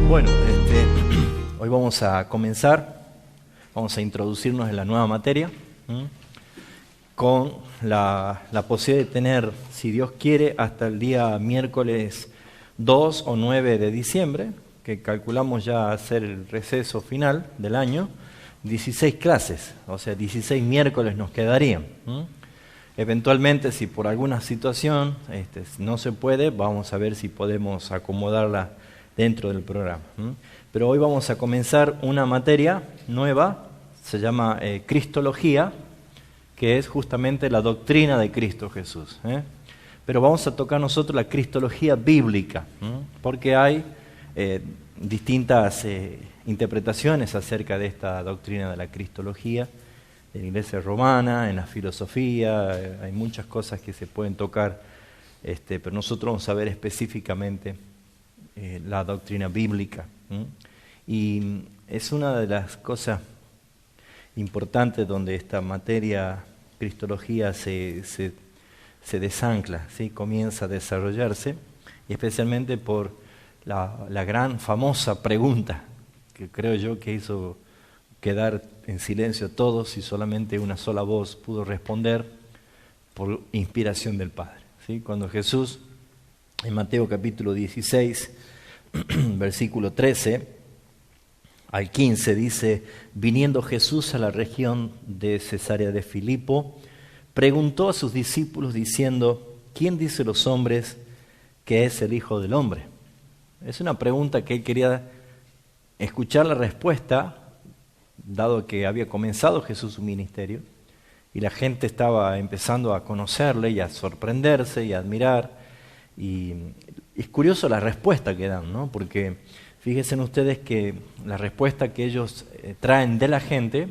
Bueno, hoy vamos a comenzar, vamos a introducirnos en la nueva materia, con la posibilidad de tener, si Dios quiere, hasta el día miércoles 2 o 9 de diciembre, que calculamos ya hacer el receso final del año, 16 clases, o sea, 16 miércoles nos quedarían. Eventualmente, si por alguna situación no se puede, vamos a ver si podemos acomodarla dentro del programa. Pero hoy vamos a comenzar una materia nueva, se llama Cristología, que es justamente la doctrina de Cristo Jesús. Pero vamos a tocar nosotros la Cristología bíblica, porque hay distintas interpretaciones acerca de esta doctrina de la Cristología, en la Iglesia romana, en la filosofía, hay muchas cosas que se pueden tocar, pero nosotros vamos a ver específicamente la doctrina bíblica. Y es una de las cosas importantes donde esta materia, cristología, se desancla, ¿sí? Comienza a desarrollarse, y especialmente por la gran famosa pregunta que creo yo que hizo quedar en silencio a todos y solamente una sola voz pudo responder por inspiración del Padre, ¿sí? Cuando Jesús, en Mateo capítulo 16, versículo 13 al 15, dice: viniendo Jesús a la región de Cesarea de Filipo, preguntó a sus discípulos diciendo: ¿quién dice los hombres que es el Hijo del Hombre? Es una pregunta que él quería escuchar la respuesta, dado que había comenzado Jesús su ministerio y la gente estaba empezando a conocerle y a sorprenderse y a admirar. Y es curioso la respuesta que dan, ¿no? Porque fíjense ustedes que la respuesta que ellos traen de la gente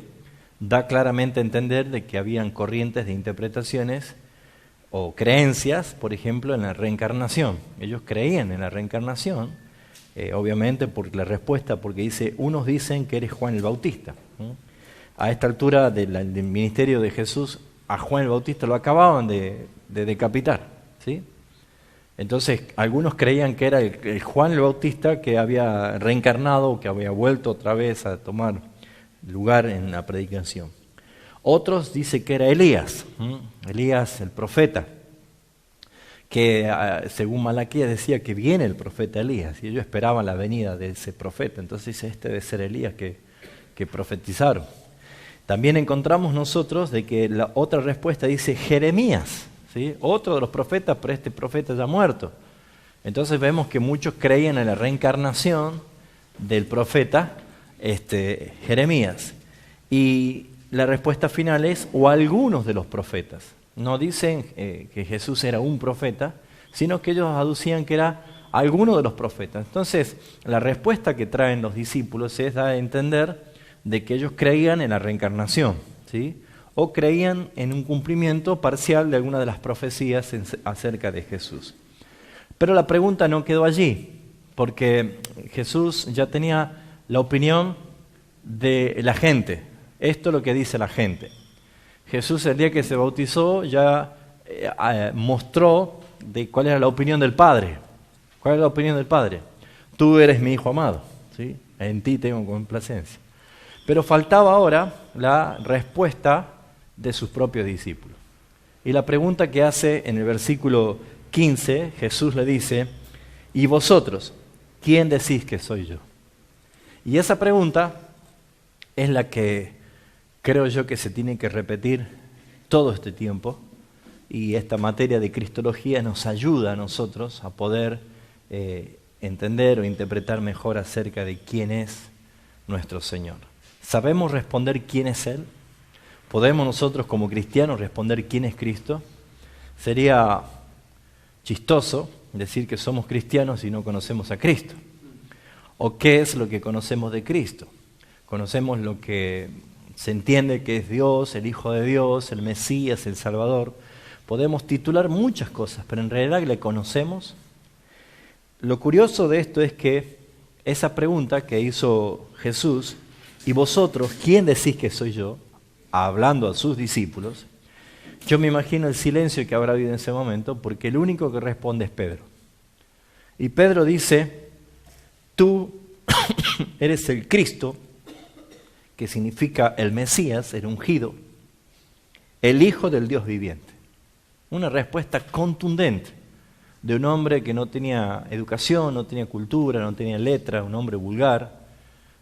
da claramente a entender de que habían corrientes de interpretaciones o creencias, por ejemplo, en la reencarnación. Ellos creían en la reencarnación, obviamente por la respuesta, porque dice: unos dicen que eres Juan el Bautista. A esta altura del ministerio de Jesús, a Juan el Bautista lo acababan de decapitar, ¿sí? Entonces, algunos creían que era el Juan el Bautista que había reencarnado, que había vuelto otra vez a tomar lugar en la predicación. Otros dicen que era Elías, Elías el profeta, que según Malaquías decía que viene el profeta Elías, y ellos esperaban la venida de ese profeta. Entonces dice: este debe ser Elías que profetizaron. También encontramos nosotros de que la otra respuesta dice Jeremías, ¿sí? Otro de los profetas, pero este profeta ya muerto. Entonces vemos que muchos creían en la reencarnación del profeta Jeremías. Y la respuesta final es: o algunos de los profetas. No dicen que Jesús era un profeta, sino que ellos aducían que era alguno de los profetas. Entonces, la respuesta que traen los discípulos es dar a entender de que ellos creían en la reencarnación, ¿sí? O creían en un cumplimiento parcial de alguna de las profecías acerca de Jesús. Pero la pregunta no quedó allí, porque Jesús ya tenía la opinión de la gente. Esto es lo que dice la gente. Jesús, el día que se bautizó, ya mostró de cuál era la opinión del Padre. ¿Cuál es la opinión del Padre? Tú eres mi Hijo amado, ¿sí? En ti tengo complacencia. Pero faltaba ahora la respuesta de sus propios discípulos. Y la pregunta que hace en el versículo 15, Jesús le dice: ¿y vosotros, quién decís que soy yo? Y esa pregunta es la que creo yo que se tiene que repetir todo este tiempo, y esta materia de cristología nos ayuda a nosotros a poder entender o interpretar mejor acerca de quién es nuestro Señor. ¿Sabemos responder quién es Él? ¿Podemos nosotros como cristianos responder quién es Cristo? Sería chistoso decir que somos cristianos y no conocemos a Cristo. ¿O qué es lo que conocemos de Cristo? Conocemos lo que se entiende que es Dios, el Hijo de Dios, el Mesías, el Salvador. Podemos titular muchas cosas, pero en realidad le conocemos. Lo curioso de esto es que esa pregunta que hizo Jesús: ¿y vosotros quién decís que soy yo?, hablando a sus discípulos, yo me imagino el silencio que habrá habido en ese momento, porque el único que responde es Pedro. Y Pedro dice, tú eres el Cristo, que significa el Mesías, el ungido, el Hijo del Dios viviente. Una respuesta contundente de un hombre que no tenía educación, no tenía cultura, no tenía letra, un hombre vulgar,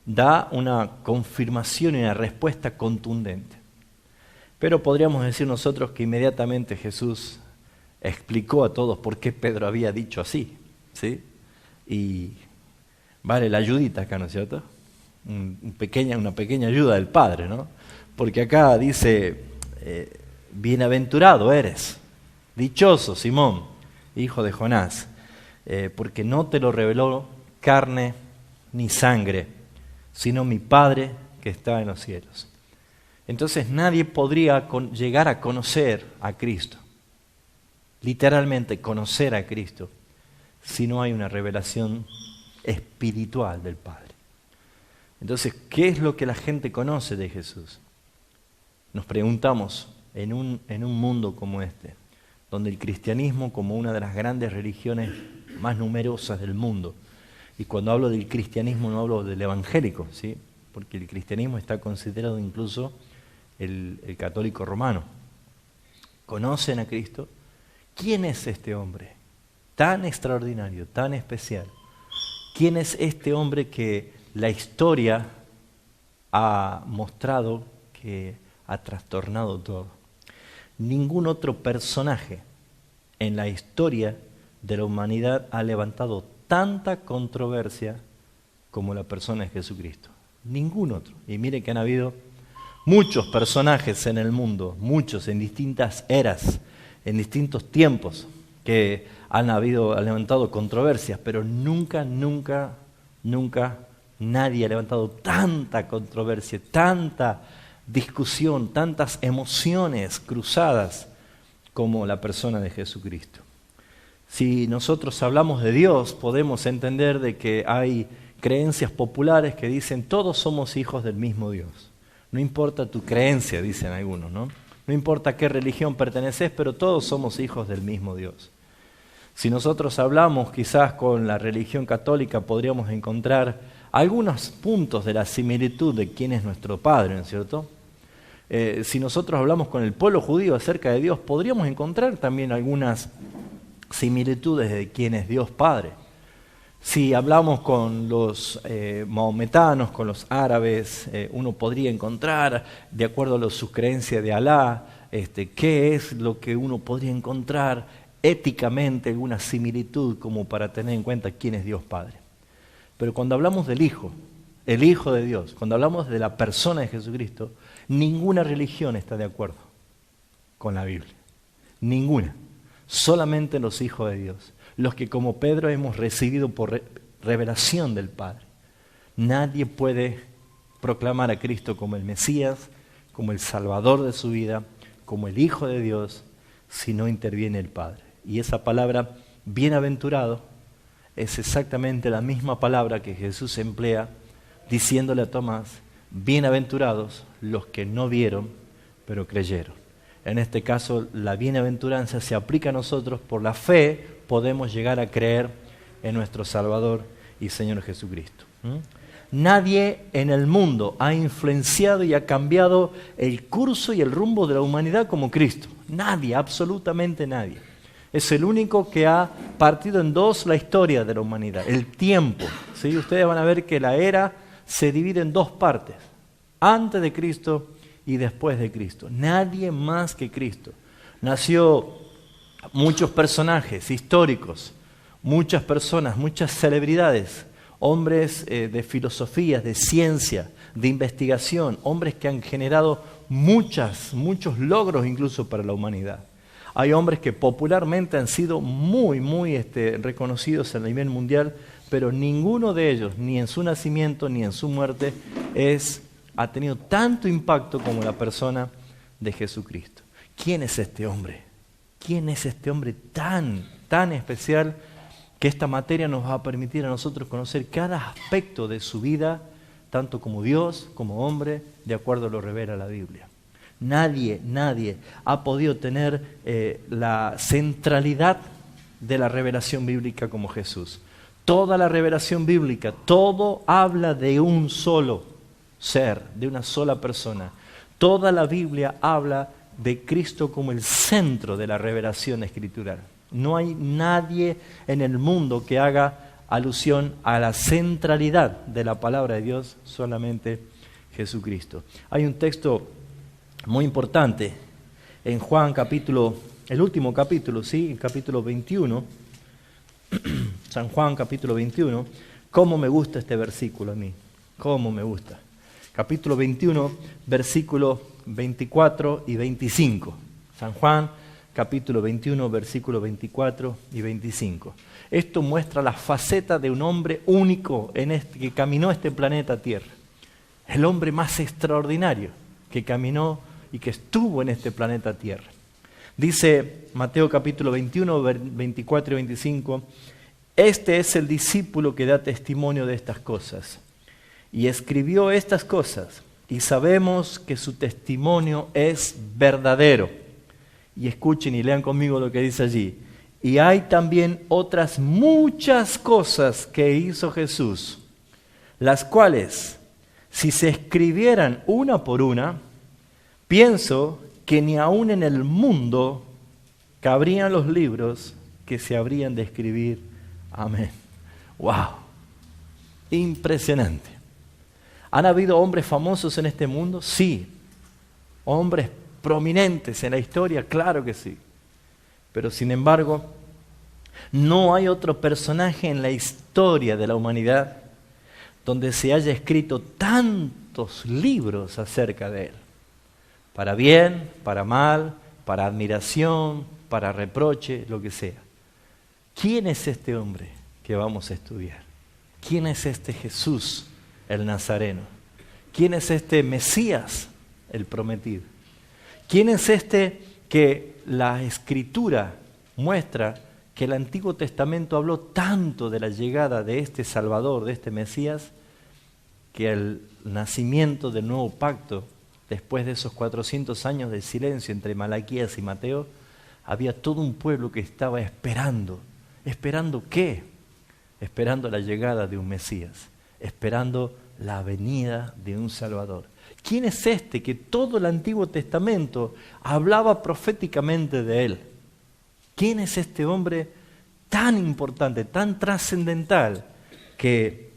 da una confirmación y una respuesta contundente. Pero podríamos decir nosotros que inmediatamente Jesús explicó a todos por qué Pedro había dicho así, ¿sí? Y vale la ayudita acá, ¿no es cierto? Una pequeña ayuda del Padre, ¿no? Porque acá dice, bienaventurado eres, dichoso Simón, hijo de Jonás, porque no te lo reveló carne ni sangre, sino mi Padre que está en los cielos. Entonces nadie podría llegar a conocer a Cristo, literalmente conocer a Cristo, si no hay una revelación espiritual del Padre. Entonces, ¿qué es lo que la gente conoce de Jesús? Nos preguntamos en un mundo como este, donde el cristianismo como una de las grandes religiones más numerosas del mundo, y cuando hablo del cristianismo no hablo del evangélico, ¿sí? Porque el cristianismo está considerado incluso el católico romano. ¿Conocen a Cristo? ¿Quién es este hombre tan extraordinario, tan especial? ¿Quién es este hombre que la historia ha mostrado que ha trastornado todo? Ningún otro personaje en la historia de la humanidad ha levantado tanta controversia como la persona de Jesucristo. Ningún otro. Y mire que han habido muchos personajes en el mundo, muchos en distintas eras, en distintos tiempos, que han levantado controversias, pero nunca nadie ha levantado tanta controversia, tanta discusión, tantas emociones cruzadas como la persona de Jesucristo. Si nosotros hablamos de Dios, podemos entender de que hay creencias populares que dicen todos somos hijos del mismo Dios. No importa tu creencia, dicen algunos, ¿no? No importa a qué religión perteneces, pero todos somos hijos del mismo Dios. Si nosotros hablamos quizás con la religión católica, podríamos encontrar algunos puntos de la similitud de quién es nuestro Padre, ¿no es cierto? Si nosotros hablamos con el pueblo judío acerca de Dios, podríamos encontrar también algunas similitudes de quién es Dios Padre. Si hablamos con los mahometanos, con los árabes, uno podría encontrar, de acuerdo a sus creencias de Alá, qué es lo que uno podría encontrar éticamente, alguna similitud como para tener en cuenta quién es Dios Padre. Pero cuando hablamos del Hijo, el Hijo de Dios, cuando hablamos de la persona de Jesucristo, ninguna religión está de acuerdo con la Biblia. Ninguna. Solamente los hijos de Dios. Los que como Pedro hemos recibido por revelación del Padre. Nadie puede proclamar a Cristo como el Mesías, como el Salvador de su vida, como el Hijo de Dios, si no interviene el Padre. Y esa palabra, bienaventurado, es exactamente la misma palabra que Jesús emplea diciéndole a Tomás, bienaventurados los que no vieron, pero creyeron. En este caso, la bienaventuranza se aplica a nosotros. Por la fe podemos llegar a creer en nuestro Salvador y Señor Jesucristo. Nadie en el mundo ha influenciado y ha cambiado el curso y el rumbo de la humanidad como Cristo. Nadie, absolutamente nadie. Es el único que ha partido en dos la historia de la humanidad, el tiempo. ¿Sí? Ustedes van a ver que la era se divide en dos partes, antes de Cristo y después de Cristo. Nadie más que Cristo. Nació muchos personajes históricos, muchas personas, muchas celebridades, hombres de filosofía, de ciencia, de investigación, hombres que han generado muchos logros incluso para la humanidad. Hay hombres que popularmente han sido muy reconocidos a nivel mundial, pero ninguno de ellos, ni en su nacimiento ni en su muerte, ha tenido tanto impacto como la persona de Jesucristo. ¿Quién es este hombre? ¿Quién es este hombre tan especial que esta materia nos va a permitir a nosotros conocer cada aspecto de su vida, tanto como Dios, como hombre, de acuerdo a lo que revela la Biblia? Nadie ha podido tener la centralidad de la revelación bíblica como Jesús. Toda la revelación bíblica, todo habla de un solo ser, de una sola persona. Toda la Biblia habla de Cristo como el centro de la revelación escritural. No hay nadie en el mundo que haga alusión a la centralidad de la palabra de Dios, solamente Jesucristo. Hay un texto muy importante en Juan capítulo, el último capítulo, ¿sí? El capítulo 21, San Juan capítulo 21. ¿Cómo me gusta este versículo a mí? ¿Cómo me gusta? Capítulo 21, versículos 24 y 25. San Juan capítulo 21, versículos 24 y 25. Esto muestra la faceta de un hombre único que caminó este planeta Tierra. El hombre más extraordinario que caminó y que estuvo en este planeta Tierra. Dice Mateo capítulo 21, 24 y 25, este es el discípulo que da testimonio de estas cosas. Y escribió estas cosas, y sabemos que su testimonio es verdadero. Y escuchen y lean conmigo lo que dice allí. Y hay también otras muchas cosas que hizo Jesús, las cuales, si se escribieran una por una, pienso que ni aún en el mundo cabrían los libros que se habrían de escribir. Amén. ¡Wow! Impresionante. ¿Han habido hombres famosos en este mundo? Sí. ¿Hombres prominentes en la historia? Claro que sí. Pero sin embargo, no hay otro personaje en la historia de la humanidad donde se haya escrito tantos libros acerca de él. Para bien, para mal, para admiración, para reproche, lo que sea. ¿Quién es este hombre que vamos a estudiar? ¿Quién es este Jesús, el Nazareno? ¿Quién es este Mesías, el prometido? ¿Quién es este que la Escritura muestra que el Antiguo Testamento habló tanto de la llegada de este Salvador, de este Mesías, que el nacimiento del nuevo pacto, después de esos 400 años de silencio entre Malaquías y Mateo, había todo un pueblo que estaba esperando. ¿Esperando qué? Esperando la llegada de un Mesías, esperando la venida de un Salvador. ¿Quién es este que todo el Antiguo Testamento hablaba proféticamente de él? ¿Quién es este hombre tan importante, tan trascendental, que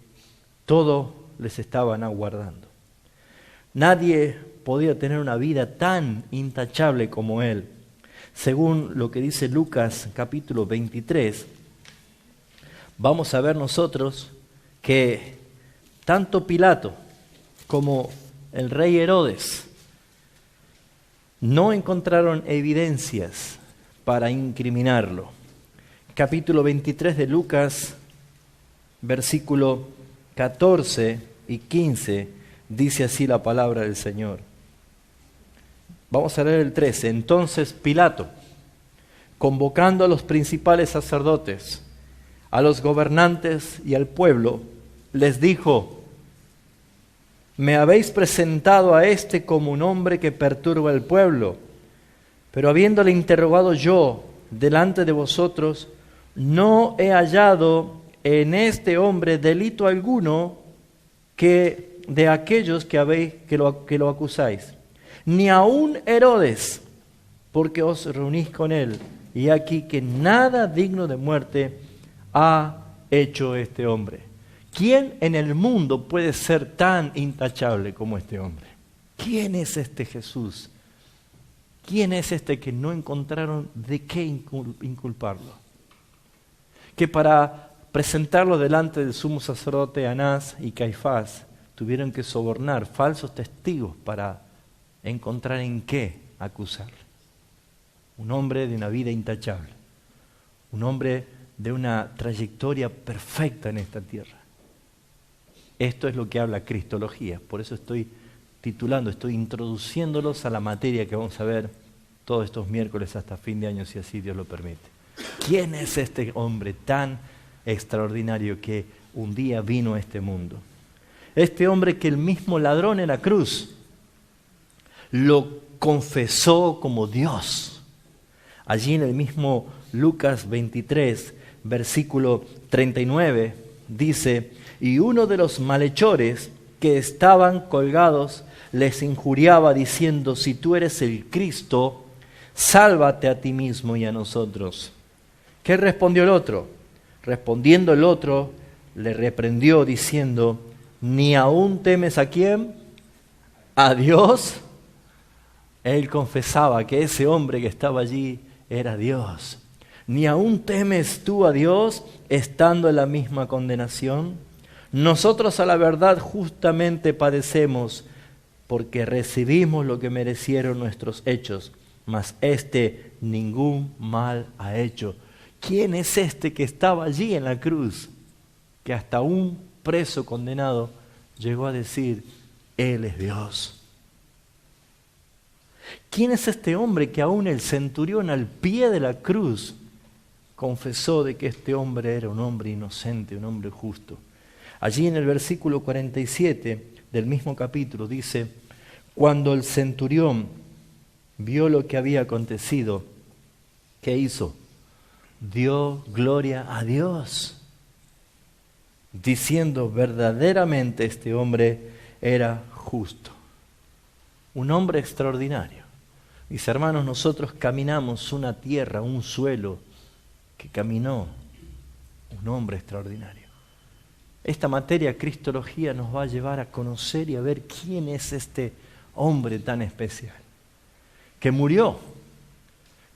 todos les estaban aguardando? Nadie podía tener una vida tan intachable como él. Según lo que dice Lucas capítulo 23, vamos a ver nosotros que tanto Pilato como el rey Herodes no encontraron evidencias para incriminarlo. Capítulo 23 de Lucas, versículo 14 y 15, dice así la palabra del Señor. Vamos a leer el 13. Entonces Pilato, convocando a los principales sacerdotes, a los gobernantes y al pueblo, les dijo: me habéis presentado a este como un hombre que perturba al pueblo, pero habiéndole interrogado yo delante de vosotros, no he hallado en este hombre delito alguno que de aquellos que lo acusáis, ni aun Herodes, porque os reunís con él, y aquí que nada digno de muerte ha hecho este hombre. ¿Quién en el mundo puede ser tan intachable como este hombre? ¿Quién es este Jesús? ¿Quién es este que no encontraron de qué inculparlo? Que para presentarlo delante del sumo sacerdote Anás y Caifás tuvieron que sobornar falsos testigos para encontrar en qué acusarlo. Un hombre de una vida intachable, un hombre de una trayectoria perfecta en esta tierra. Esto es lo que habla Cristología, por eso estoy introduciéndolos a la materia que vamos a ver todos estos miércoles hasta fin de año, si así Dios lo permite. ¿Quién es este hombre tan extraordinario que un día vino a este mundo? Este hombre que el mismo ladrón en la cruz lo confesó como Dios. Allí en el mismo Lucas 23, versículo 39, dice: y uno de los malhechores que estaban colgados les injuriaba diciendo: si tú eres el Cristo, sálvate a ti mismo y a nosotros. ¿Qué respondió el otro? Respondiendo el otro, le reprendió diciendo: ¿ni aún temes a quién? ¿A Dios? Él confesaba que ese hombre que estaba allí era Dios. ¿Ni aún temes tú a Dios estando en la misma condenación? Nosotros a la verdad justamente padecemos porque recibimos lo que merecieron nuestros hechos, mas este ningún mal ha hecho. ¿Quién es este que estaba allí en la cruz? Que hasta un preso condenado llegó a decir: Él es Dios. ¿Quién es este hombre que aún el centurión al pie de la cruz confesó de que este hombre era un hombre inocente, un hombre justo? Allí en el versículo 47 del mismo capítulo dice: cuando el centurión vio lo que había acontecido, ¿qué hizo? Dio gloria a Dios, diciendo: verdaderamente este hombre era justo. Un hombre extraordinario. Mis hermanos, nosotros caminamos una tierra, un suelo que caminó un hombre extraordinario. Esta materia, cristología, nos va a llevar a conocer y a ver quién es este hombre tan especial, que murió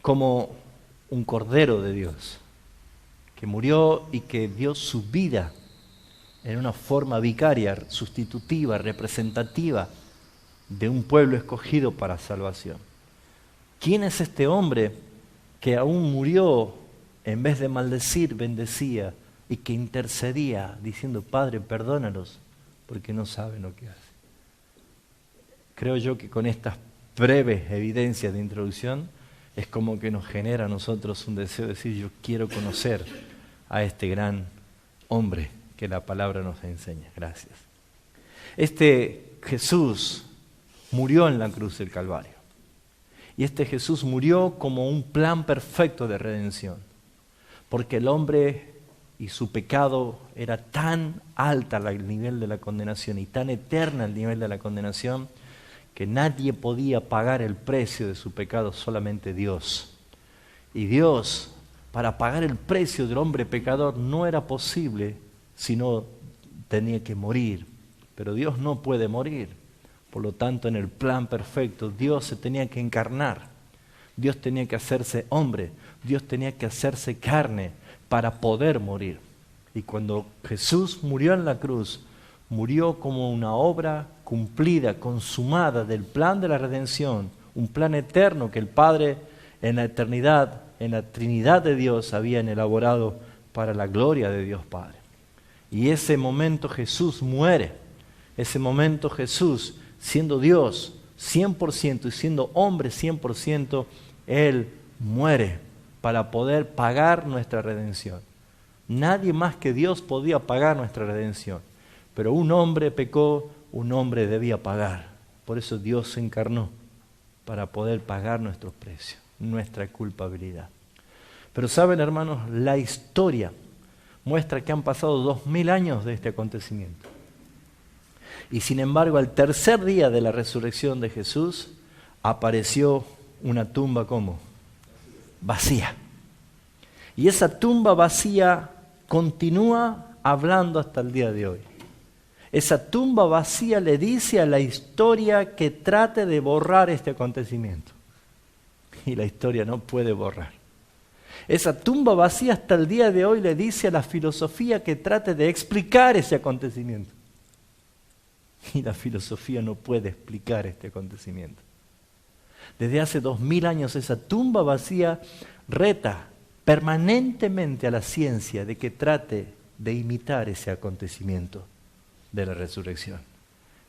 como un cordero de Dios, que murió y que dio su vida en una forma vicaria, sustitutiva, representativa de un pueblo escogido para salvación. ¿Quién es este hombre que aún murió, en vez de maldecir, bendecía, y que intercedía diciendo: Padre, perdónalos porque no saben lo que hacen? Creo yo que con estas breves evidencias de introducción es como que nos genera a nosotros un deseo de decir: yo quiero conocer a este gran hombre que la palabra nos enseña. Gracias. Este Jesús murió en la cruz del Calvario. Y este Jesús murió como un plan perfecto de redención. Porque el hombre y su pecado era tan alta el nivel de la condenación y tan eterna el nivel de la condenación que nadie podía pagar el precio de su pecado, solamente Dios. Y Dios, para pagar el precio del hombre pecador, no era posible, sino tenía que morir. Pero Dios no puede morir. Por lo tanto, en el plan perfecto, Dios se tenía que encarnar. Dios tenía que hacerse hombre. Dios tenía que hacerse carne para poder morir. Y cuando Jesús murió en la cruz, murió como una obra cumplida, consumada del plan de la redención, un plan eterno que el Padre en la eternidad, en la Trinidad de Dios, habían elaborado para la gloria de Dios Padre. Y ese momento Jesús muere. Ese momento Jesús, siendo Dios 100% y siendo hombre 100%, Él muere para poder pagar nuestra redención. Nadie más que Dios podía pagar nuestra redención. Pero un hombre pecó, un hombre debía pagar. Por eso Dios se encarnó, para poder pagar nuestros precios, nuestra culpabilidad. Pero saben, hermanos, la historia muestra que han pasado 2000 años de este acontecimiento. Y sin embargo, al tercer día de la resurrección de Jesús, apareció una tumba ¿cómo? Vacía. Y esa tumba vacía continúa hablando hasta el día de hoy. Esa tumba vacía le dice a la historia que trate de borrar este acontecimiento. Y la historia no puede borrar. Esa tumba vacía hasta el día de hoy le dice a la filosofía que trate de explicar ese acontecimiento. Y la filosofía no puede explicar este acontecimiento. Desde hace 2000 años esa tumba vacía reta permanentemente a la ciencia de que trate de imitar ese acontecimiento de la resurrección.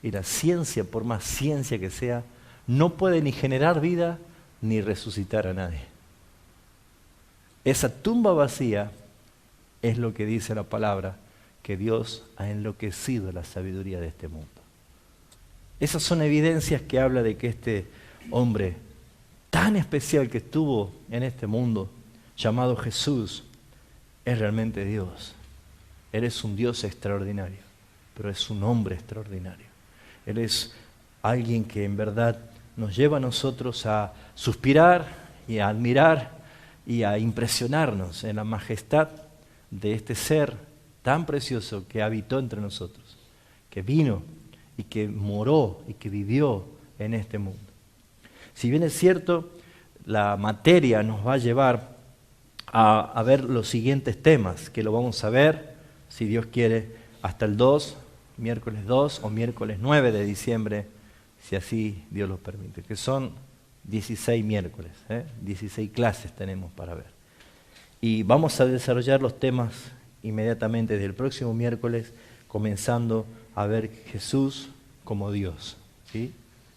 Y la ciencia, por más ciencia que sea, no puede ni generar vida ni resucitar a nadie. Esa tumba vacía es lo que dice la palabra, que Dios ha enloquecido la sabiduría de este mundo. Esas son evidencias que habla de que este hombre tan especial que estuvo en este mundo, llamado Jesús, es realmente Dios. Él es un Dios extraordinario, pero es un hombre extraordinario. Él es alguien que en verdad nos lleva a nosotros a suspirar y a admirar y a impresionarnos en la majestad de este ser tan precioso que habitó entre nosotros, que vino y que moró y que vivió en este mundo. Si bien es cierto, la materia nos va a llevar a ver los siguientes temas, que lo vamos a ver, si Dios quiere, hasta el miércoles 2 o miércoles 9 de diciembre, si así Dios lo permite, que son 16 miércoles, 16 clases tenemos para ver. Y vamos a desarrollar los temas inmediatamente desde el próximo miércoles, comenzando a ver Jesús como Dios, ¿sí?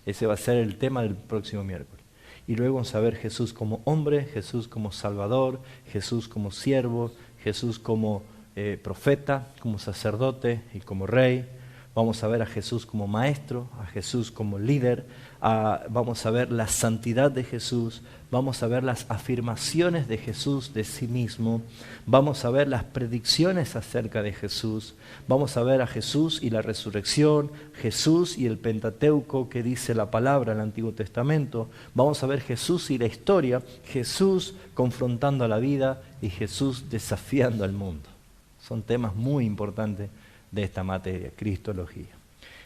Ese va a ser el tema del próximo miércoles. Y luego vamos a ver Jesús como hombre, Jesús como Salvador, Jesús como siervo, Jesús como profeta, como sacerdote y como rey. Vamos a ver a Jesús como maestro, a Jesús como líder, vamos a ver la santidad de Jesús, vamos a ver las afirmaciones de Jesús de sí mismo, vamos a ver las predicciones acerca de Jesús, vamos a ver a Jesús y la resurrección, Jesús y el Pentateuco que dice la palabra en el Antiguo Testamento, vamos a ver Jesús y la historia, Jesús confrontando a la vida y Jesús desafiando al mundo. Son temas muy importantes de esta materia, cristología.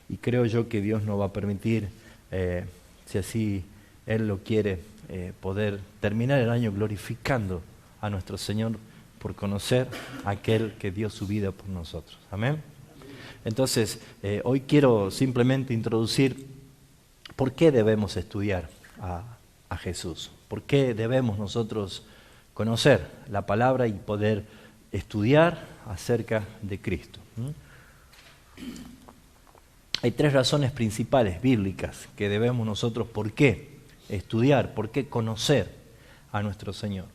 Y creo yo que Dios nos va a permitir, si así Él lo quiere, poder terminar el año glorificando a nuestro Señor por conocer a aquel que dio su vida por nosotros. Amén. Entonces, hoy quiero simplemente introducir por qué debemos estudiar a Jesús, por qué debemos nosotros conocer la palabra y poder estudiar acerca de Cristo. Hay 3 razones principales bíblicas que debemos nosotros por qué estudiar, por qué conocer a nuestro Señor.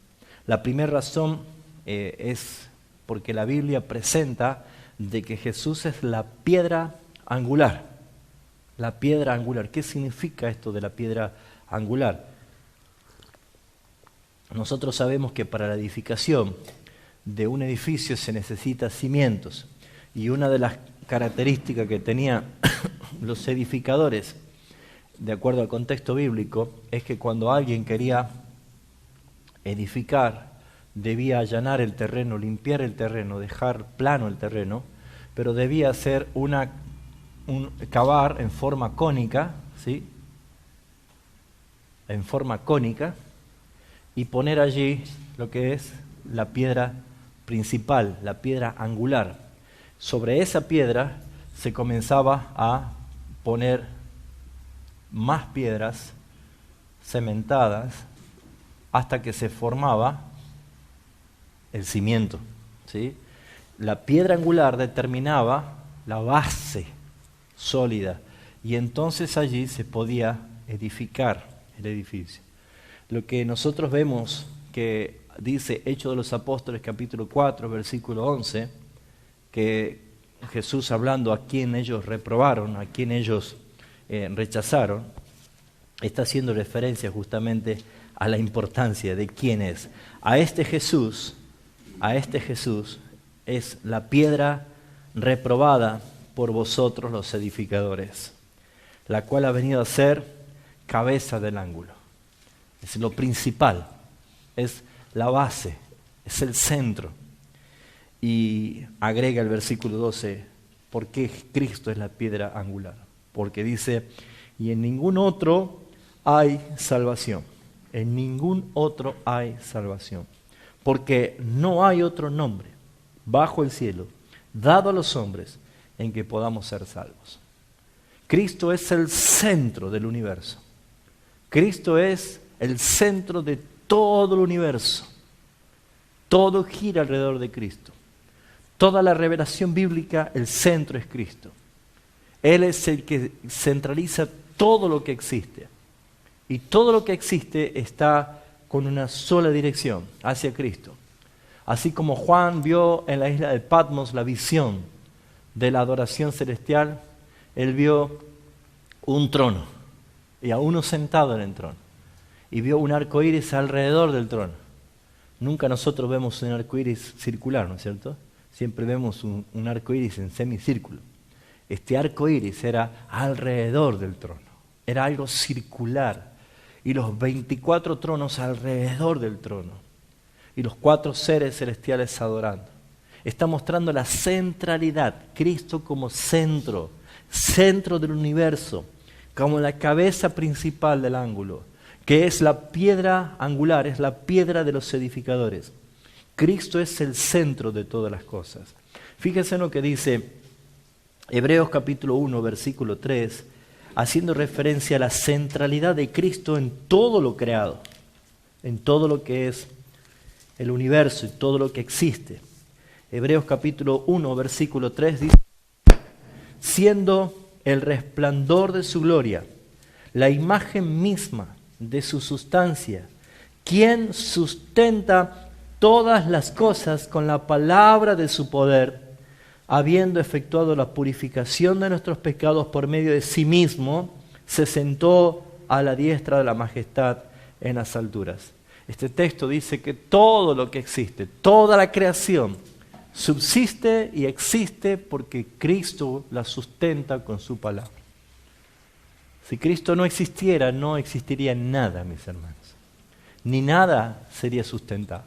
La primera razón es porque la Biblia presenta de que Jesús es la piedra angular. La piedra angular. ¿Qué significa esto de la piedra angular? Nosotros sabemos que para la edificación de un edificio se necesitan cimientos. Y una de las características que tenían los edificadores, de acuerdo al contexto bíblico, es que cuando alguien quería edificar, debía allanar el terreno, limpiar el terreno, dejar plano el terreno, pero debía hacer cavar en forma cónica, ¿sí? En forma cónica, y poner allí lo que es la piedra principal, la piedra angular. Sobre esa piedra se comenzaba a poner más piedras cementadas hasta que se formaba el cimiento, ¿sí? La piedra angular determinaba la base sólida y entonces allí se podía edificar el edificio. Lo que nosotros vemos que dice Hechos de los Apóstoles capítulo 4 versículo 11, que Jesús hablando a quien ellos reprobaron, a quien ellos rechazaron, está haciendo referencia justamente a la importancia de quién es. A este Jesús es la piedra reprobada por vosotros los edificadores, la cual ha venido a ser cabeza del ángulo. Es lo principal, es la base, es el centro. Y agrega el versículo 12, ¿por qué Cristo es la piedra angular? Porque dice, y en ningún otro hay salvación, en ningún otro hay salvación, porque no hay otro nombre bajo el cielo dado a los hombres en que podamos ser salvos. Cristo es el centro del universo. Cristo es el centro de todo el universo. Todo gira alrededor de Cristo. Toda la revelación bíblica, el centro es Cristo. Él es el que centraliza todo lo que existe. Y todo lo que existe está con una sola dirección, hacia Cristo. Así como Juan vio en la isla de Patmos la visión de la adoración celestial, él vio un trono. y a uno sentado en el trono. Y vio un arco iris alrededor del trono. Nunca nosotros vemos un arco iris circular, ¿no es cierto? Siempre vemos un arco iris en semicírculo. Este arco iris era alrededor del trono. Era algo circular. Y los 24 tronos alrededor del trono. Y los 4 seres celestiales adorando. Está mostrando la centralidad. Cristo como centro del universo. Como la cabeza principal del ángulo. Que es la piedra angular, es la piedra de los edificadores. Cristo es el centro de todas las cosas. Fíjense en lo que dice Hebreos capítulo 1, versículo 3, haciendo referencia a la centralidad de Cristo en todo lo creado, en todo lo que es el universo y todo lo que existe. Hebreos capítulo 1, versículo 3 dice, siendo el resplandor de su gloria, la imagen misma de su sustancia, quien sustenta todas las cosas con la palabra de su poder, habiendo efectuado la purificación de nuestros pecados por medio de sí mismo, se sentó a la diestra de la majestad en las alturas. Este texto dice que todo lo que existe, toda la creación, subsiste y existe porque Cristo la sustenta con su palabra. Si Cristo no existiera, no existiría nada, mis hermanos. Ni nada sería sustentado.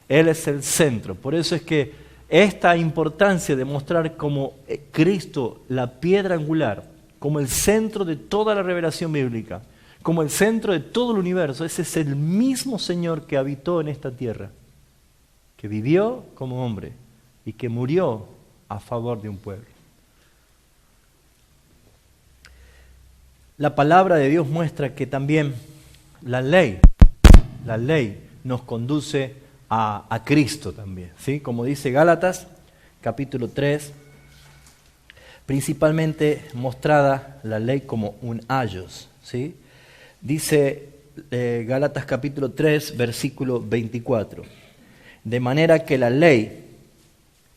Él es el centro. Por eso es que esta importancia de mostrar como Cristo, la piedra angular, como el centro de toda la revelación bíblica, como el centro de todo el universo, ese es el mismo Señor que habitó en esta tierra, que vivió como hombre y que murió a favor de un pueblo. La palabra de Dios muestra que también la ley nos conduce a Cristo también, ¿sí? Como dice Gálatas, capítulo 3, principalmente mostrada la ley como un ayos, ¿sí? Dice Gálatas capítulo 3, versículo 24, de manera que la ley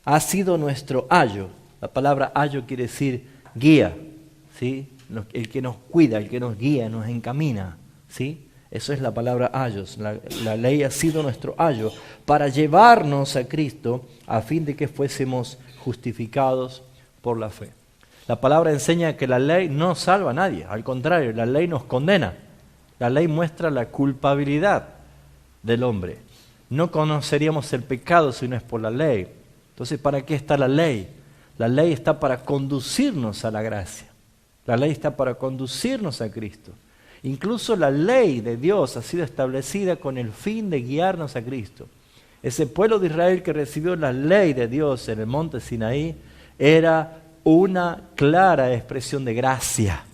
ha sido nuestro ayo. La palabra ayo quiere decir guía, ¿sí? El que nos cuida, el que nos guía, nos encamina, ¿sí? Eso es la palabra ayos. La ley ha sido nuestro ayo para llevarnos a Cristo a fin de que fuésemos justificados por la fe. La palabra enseña que la ley no salva a nadie, al contrario, la ley nos condena. La ley muestra la culpabilidad del hombre. No conoceríamos el pecado si no es por la ley. Entonces, ¿para qué está la ley? La ley está para conducirnos a la gracia. La ley está para conducirnos a Cristo. Incluso la ley de Dios ha sido establecida con el fin de guiarnos a Cristo. Ese pueblo de Israel que recibió la ley de Dios en el monte Sinaí era una clara expresión de gracia,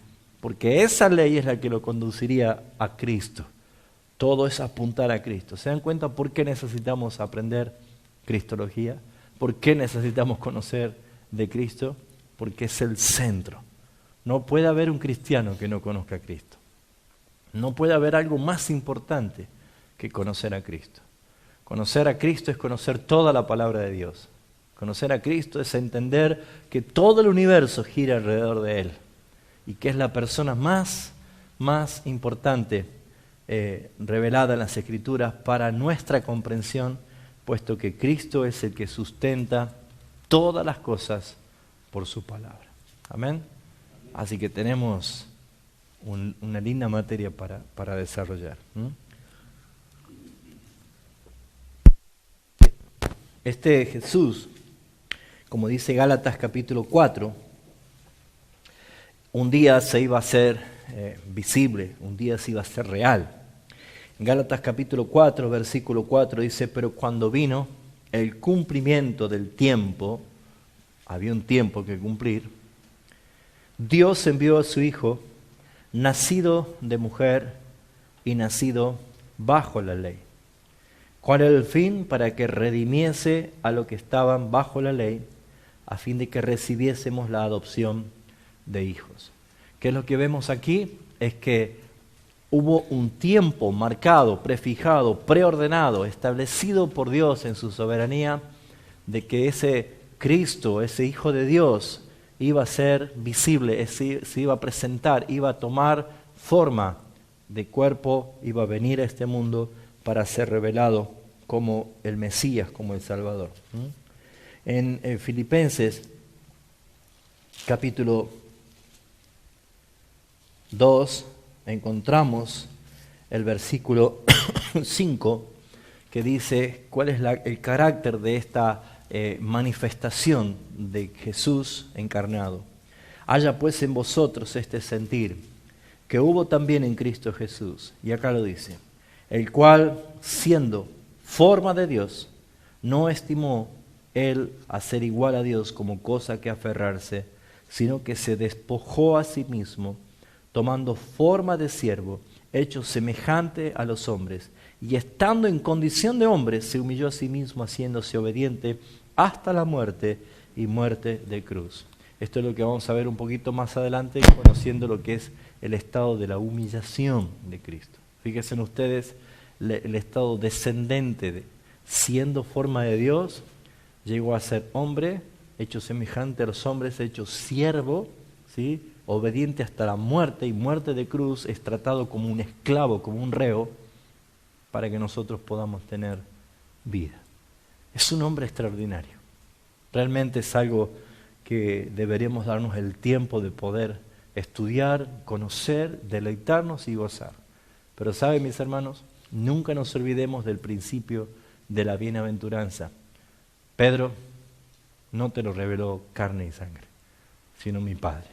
porque esa ley es la que lo conduciría a Cristo. Todo es apuntar a Cristo. ¿Se dan cuenta por qué necesitamos aprender cristología? ¿Por qué necesitamos conocer de Cristo? Porque es el centro. No puede haber un cristiano que no conozca a Cristo. No puede haber algo más importante que conocer a Cristo. Conocer a Cristo es conocer toda la palabra de Dios. Conocer a Cristo es entender que todo el universo gira alrededor de Él y que es la persona más importante revelada en las Escrituras para nuestra comprensión, puesto que Cristo es el que sustenta todas las cosas por su palabra. Amén. Así que tenemos una linda materia para desarrollar. Este Jesús, como dice Gálatas capítulo 4, un día se iba a hacer visible, un día se iba a hacer real. En Gálatas capítulo 4, versículo 4 dice, pero cuando vino el cumplimiento del tiempo, había un tiempo que cumplir, Dios envió a su Hijo, nacido de mujer y nacido bajo la ley. ¿Cuál era el fin? Para que redimiese a los que estaban bajo la ley, a fin de que recibiésemos la adopción de hijos. ¿Qué es lo que vemos aquí? Es que hubo un tiempo marcado, prefijado, preordenado, establecido por Dios en su soberanía, de que ese Cristo, ese Hijo de Dios, iba a ser visible, se iba a presentar, iba a tomar forma de cuerpo, iba a venir a este mundo para ser revelado como el Mesías, como el Salvador. En Filipenses capítulo 2 encontramos el versículo 5 que dice cuál es el carácter de esta manifestación de Jesús encarnado. Haya pues en vosotros este sentir que hubo también en Cristo Jesús, y acá lo dice, el cual, siendo forma de Dios, no estimó él a ser igual a Dios como cosa que aferrarse, sino que se despojó a sí mismo, tomando forma de siervo, hecho semejante a los hombres, y estando en condición de hombre, se humilló a sí mismo, haciéndose obediente hasta la muerte y muerte de cruz. Esto es lo que vamos a ver un poquito más adelante, conociendo lo que es el estado de la humillación de Cristo. Fíjense en ustedes el estado descendente, siendo forma de Dios, llegó a ser hombre, hecho semejante a los hombres, hecho siervo, ¿sí? Obediente hasta la muerte y muerte de cruz, es tratado como un esclavo, como un reo, para que nosotros podamos tener vida. Es un hombre extraordinario. Realmente es algo que deberíamos darnos el tiempo de poder estudiar, conocer, deleitarnos y gozar. Pero ¿saben, mis hermanos? Nunca nos olvidemos del principio de la bienaventuranza. Pedro, no te lo reveló carne y sangre, sino mi Padre.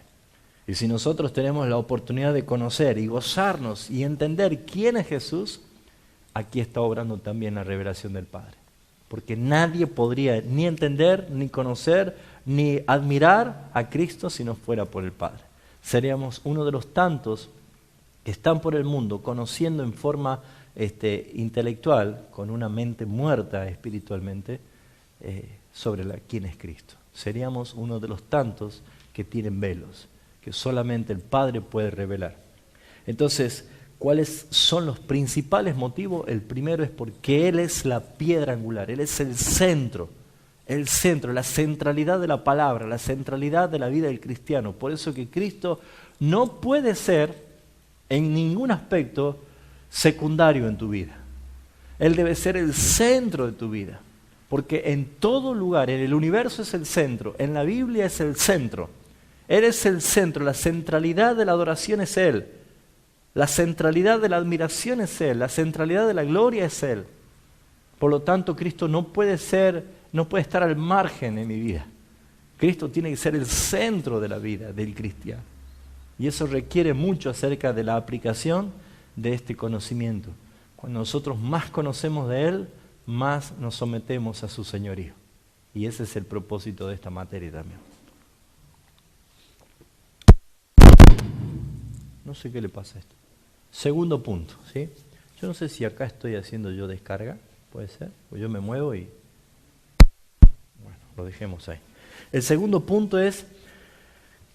Y si nosotros tenemos la oportunidad de conocer y gozarnos y entender quién es Jesús, aquí está obrando también la revelación del Padre. Porque nadie podría ni entender, ni conocer, ni admirar a Cristo si no fuera por el Padre. Seríamos uno de los tantos que están por el mundo conociendo en forma intelectual, con una mente muerta espiritualmente, sobre quién es Cristo. Seríamos uno de los tantos que tienen velos, que solamente el Padre puede revelar. Entonces, ¿cuáles son los principales motivos? El primero es porque Él es la piedra angular, Él es el centro, la centralidad de la palabra, la centralidad de la vida del cristiano. Por eso que Cristo no puede ser en ningún aspecto secundario en tu vida. Él debe ser el centro de tu vida, porque en todo lugar, en el universo es el centro, en la Biblia es el centro. Él es el centro, la centralidad de la adoración es Él. La centralidad de la admiración es Él, la centralidad de la gloria es Él. Por lo tanto, Cristo no puede estar al margen en mi vida. Cristo tiene que ser el centro de la vida del cristiano. Y eso requiere mucho acerca de la aplicación de este conocimiento. Cuando nosotros más conocemos de Él, más nos sometemos a su señorío. Y ese es el propósito de esta materia también. No sé qué le pasa a esto. Segundo punto, ¿sí? Yo no sé si acá estoy haciendo yo descarga, puede ser, o yo me muevo y... Bueno, lo dejemos ahí. El segundo punto es,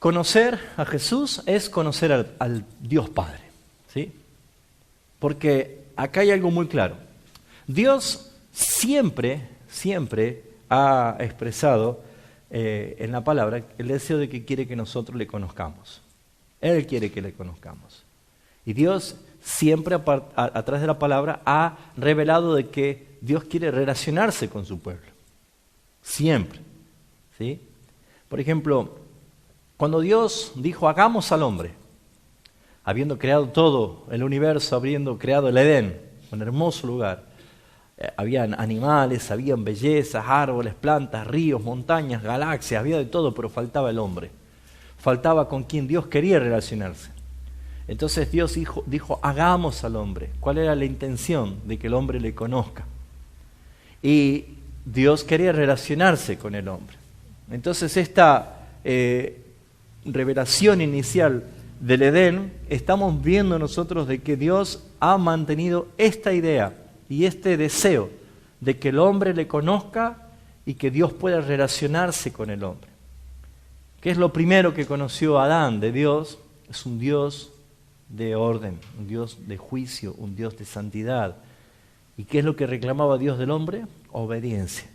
conocer a Jesús es conocer al Dios Padre, ¿sí? Porque acá hay algo muy claro. Dios siempre ha expresado en la palabra el deseo de que quiere que nosotros le conozcamos. Él quiere que le conozcamos. Y Dios siempre a través de la palabra ha revelado de que Dios quiere relacionarse con su pueblo. Siempre. ¿Sí? Por ejemplo, cuando Dios dijo hagamos al hombre, habiendo creado todo el universo, habiendo creado el Edén, un hermoso lugar, habían animales, habían bellezas, árboles, plantas, ríos, montañas, galaxias, había de todo, pero faltaba el hombre. Faltaba con quien Dios quería relacionarse. Entonces Dios dijo, hagamos al hombre. ¿Cuál era la intención? De que el hombre le conozca. Y Dios quería relacionarse con el hombre. Entonces esta revelación inicial del Edén, estamos viendo nosotros de que Dios ha mantenido esta idea y este deseo de que el hombre le conozca y que Dios pueda relacionarse con el hombre. ¿Qué es lo primero que conoció Adán de Dios? Es un Dios de orden, un Dios de juicio, un Dios de santidad. ¿Y qué es lo que reclamaba Dios del hombre? Obediencia.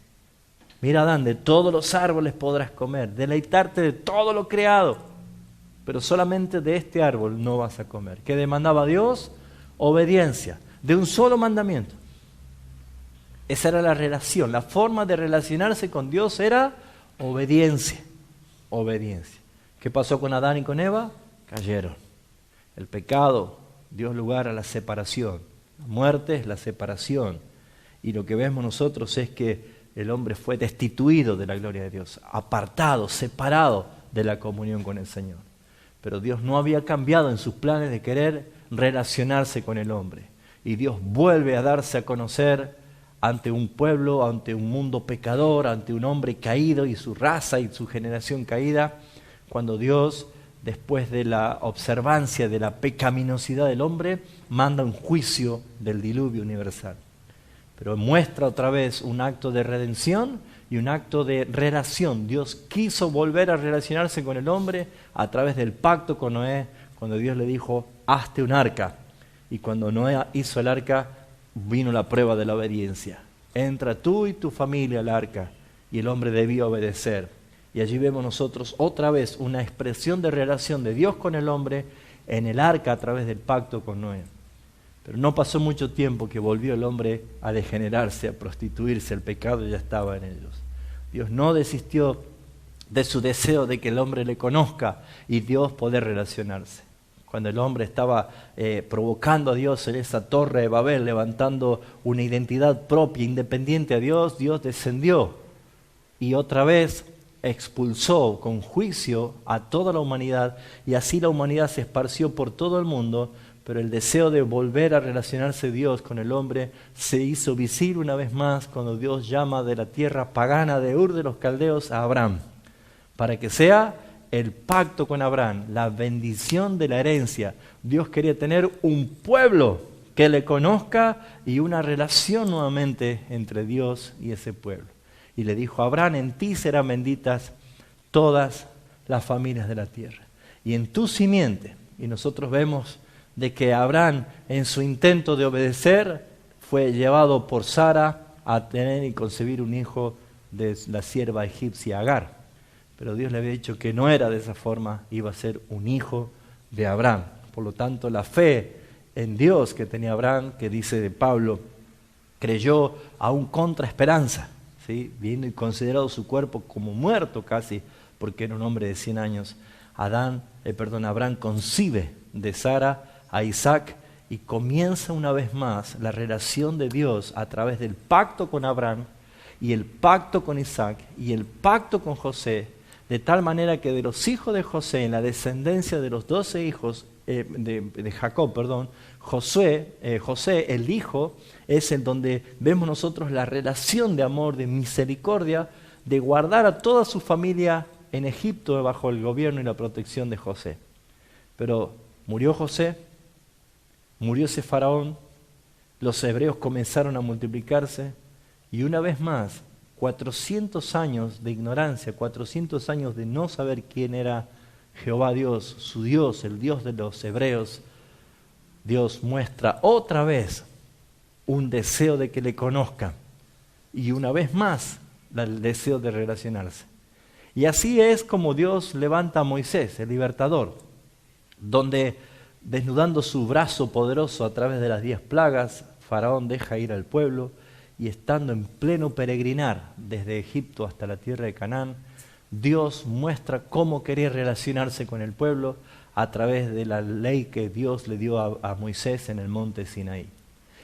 Mira, Adán, de todos los árboles podrás comer, deleitarte de todo lo creado, pero solamente de este árbol no vas a comer. ¿Qué demandaba Dios? Obediencia, de un solo mandamiento. Esa era la relación, la forma de relacionarse con Dios era obediencia, obediencia. ¿Qué pasó con Adán y con Eva? Cayeron. El pecado dio lugar a la separación. La muerte es la separación. Y lo que vemos nosotros es que el hombre fue destituido de la gloria de Dios, apartado, separado de la comunión con el Señor. Pero Dios no había cambiado en sus planes de querer relacionarse con el hombre. Y Dios vuelve a darse a conocer ante un pueblo, ante un mundo pecador, ante un hombre caído y su raza y su generación caída, cuando Dios, después de la observancia de la pecaminosidad del hombre, manda un juicio del diluvio universal. Pero muestra otra vez un acto de redención y un acto de relación. Dios quiso volver a relacionarse con el hombre a través del pacto con Noé, cuando Dios le dijo, hazte un arca. Y cuando Noé hizo el arca, vino la prueba de la obediencia. Entra tú y tu familia al arca, y el hombre debía obedecer. Y allí vemos nosotros otra vez una expresión de relación de Dios con el hombre en el arca a través del pacto con Noé. Pero no pasó mucho tiempo que volvió el hombre a degenerarse, a prostituirse, el pecado ya estaba en ellos. Dios no desistió de su deseo de que el hombre le conozca y Dios poder relacionarse. Cuando el hombre estaba provocando a Dios en esa torre de Babel, levantando una identidad propia, independiente a Dios, Dios descendió y otra vez expulsó con juicio a toda la humanidad y así la humanidad se esparció por todo el mundo, pero el deseo de volver a relacionarse Dios con el hombre se hizo visible una vez más cuando Dios llama de la tierra pagana de Ur de los Caldeos a Abraham, para que sea el pacto con Abraham, la bendición de la herencia. Dios quería tener un pueblo que le conozca y una relación nuevamente entre Dios y ese pueblo. Y le dijo a Abraham, en ti serán benditas todas las familias de la tierra. Y en tu simiente. Y nosotros vemos de que Abraham, en su intento de obedecer, fue llevado por Sara a tener y concebir un hijo de la sierva egipcia Agar. Pero Dios le había dicho que no era de esa forma, iba a ser un hijo de Abraham. Por lo tanto, la fe en Dios que tenía Abraham, que dice de Pablo, creyó aún contra esperanza, ¿sí? Viendo y considerado su cuerpo como muerto casi, porque era un hombre de 100 años. Abraham concibe de Sara a Isaac y comienza una vez más la relación de Dios a través del pacto con Abraham y el pacto con Isaac y el pacto con José, de tal manera que de los hijos de José, en la descendencia de los 12 hijos de Jacob, José, el hijo, es en donde vemos nosotros la relación de amor, de misericordia, de guardar a toda su familia en Egipto bajo el gobierno y la protección de José. Pero murió José, murió ese faraón, los hebreos comenzaron a multiplicarse y una vez más, 400 años de ignorancia, 400 años de no saber quién era Jehová Dios, su Dios, el Dios de los hebreos, Dios muestra otra vez un deseo de que le conozcan y una vez más el deseo de relacionarse. Y así es como Dios levanta a Moisés, el libertador, donde desnudando su brazo poderoso a través de las 10 plagas, Faraón deja ir al pueblo y estando en pleno peregrinar desde Egipto hasta la tierra de Canaán, Dios muestra cómo quería relacionarse con el pueblo a través de la ley que Dios le dio a Moisés en el monte Sinaí.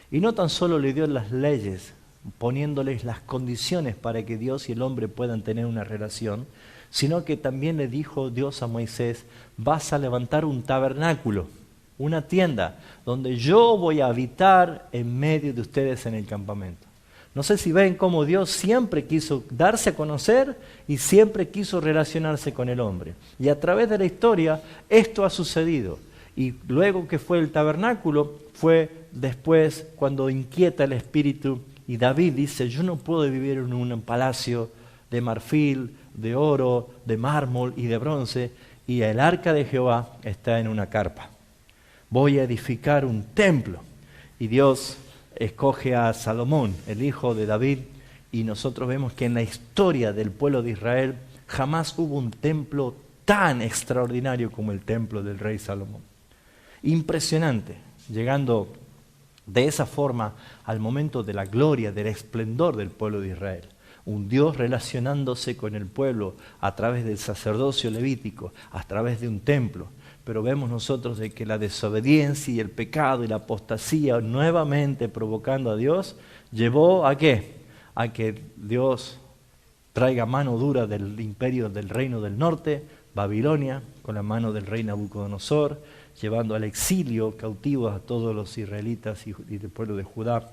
Y no tan solo le dio las leyes, poniéndoles las condiciones para que Dios y el hombre puedan tener una relación, sino que también le dijo Dios a Moisés, vas a levantar un tabernáculo, una tienda, donde yo voy a habitar en medio de ustedes en el campamento. No sé si ven cómo Dios siempre quiso darse a conocer y siempre quiso relacionarse con el hombre. Y a través de la historia esto ha sucedido. Y luego que fue el tabernáculo, fue después cuando inquieta el espíritu y David dice, yo no puedo vivir en un palacio de marfil, de oro, de mármol y de bronce, y el arca de Jehová está en una carpa. Voy a edificar un templo. Y Dios escoge a Salomón, el hijo de David, y nosotros vemos que en la historia del pueblo de Israel jamás hubo un templo tan extraordinario como el templo del rey Salomón. Impresionante, llegando de esa forma al momento de la gloria, del esplendor del pueblo de Israel. Un Dios relacionándose con el pueblo a través del sacerdocio levítico, a través de un templo. Pero vemos nosotros de que la desobediencia y el pecado y la apostasía nuevamente provocando a Dios, llevó ¿a qué? A que Dios traiga mano dura del imperio del reino del norte, Babilonia, con la mano del rey Nabucodonosor, llevando al exilio cautivos a todos los israelitas y del pueblo de Judá,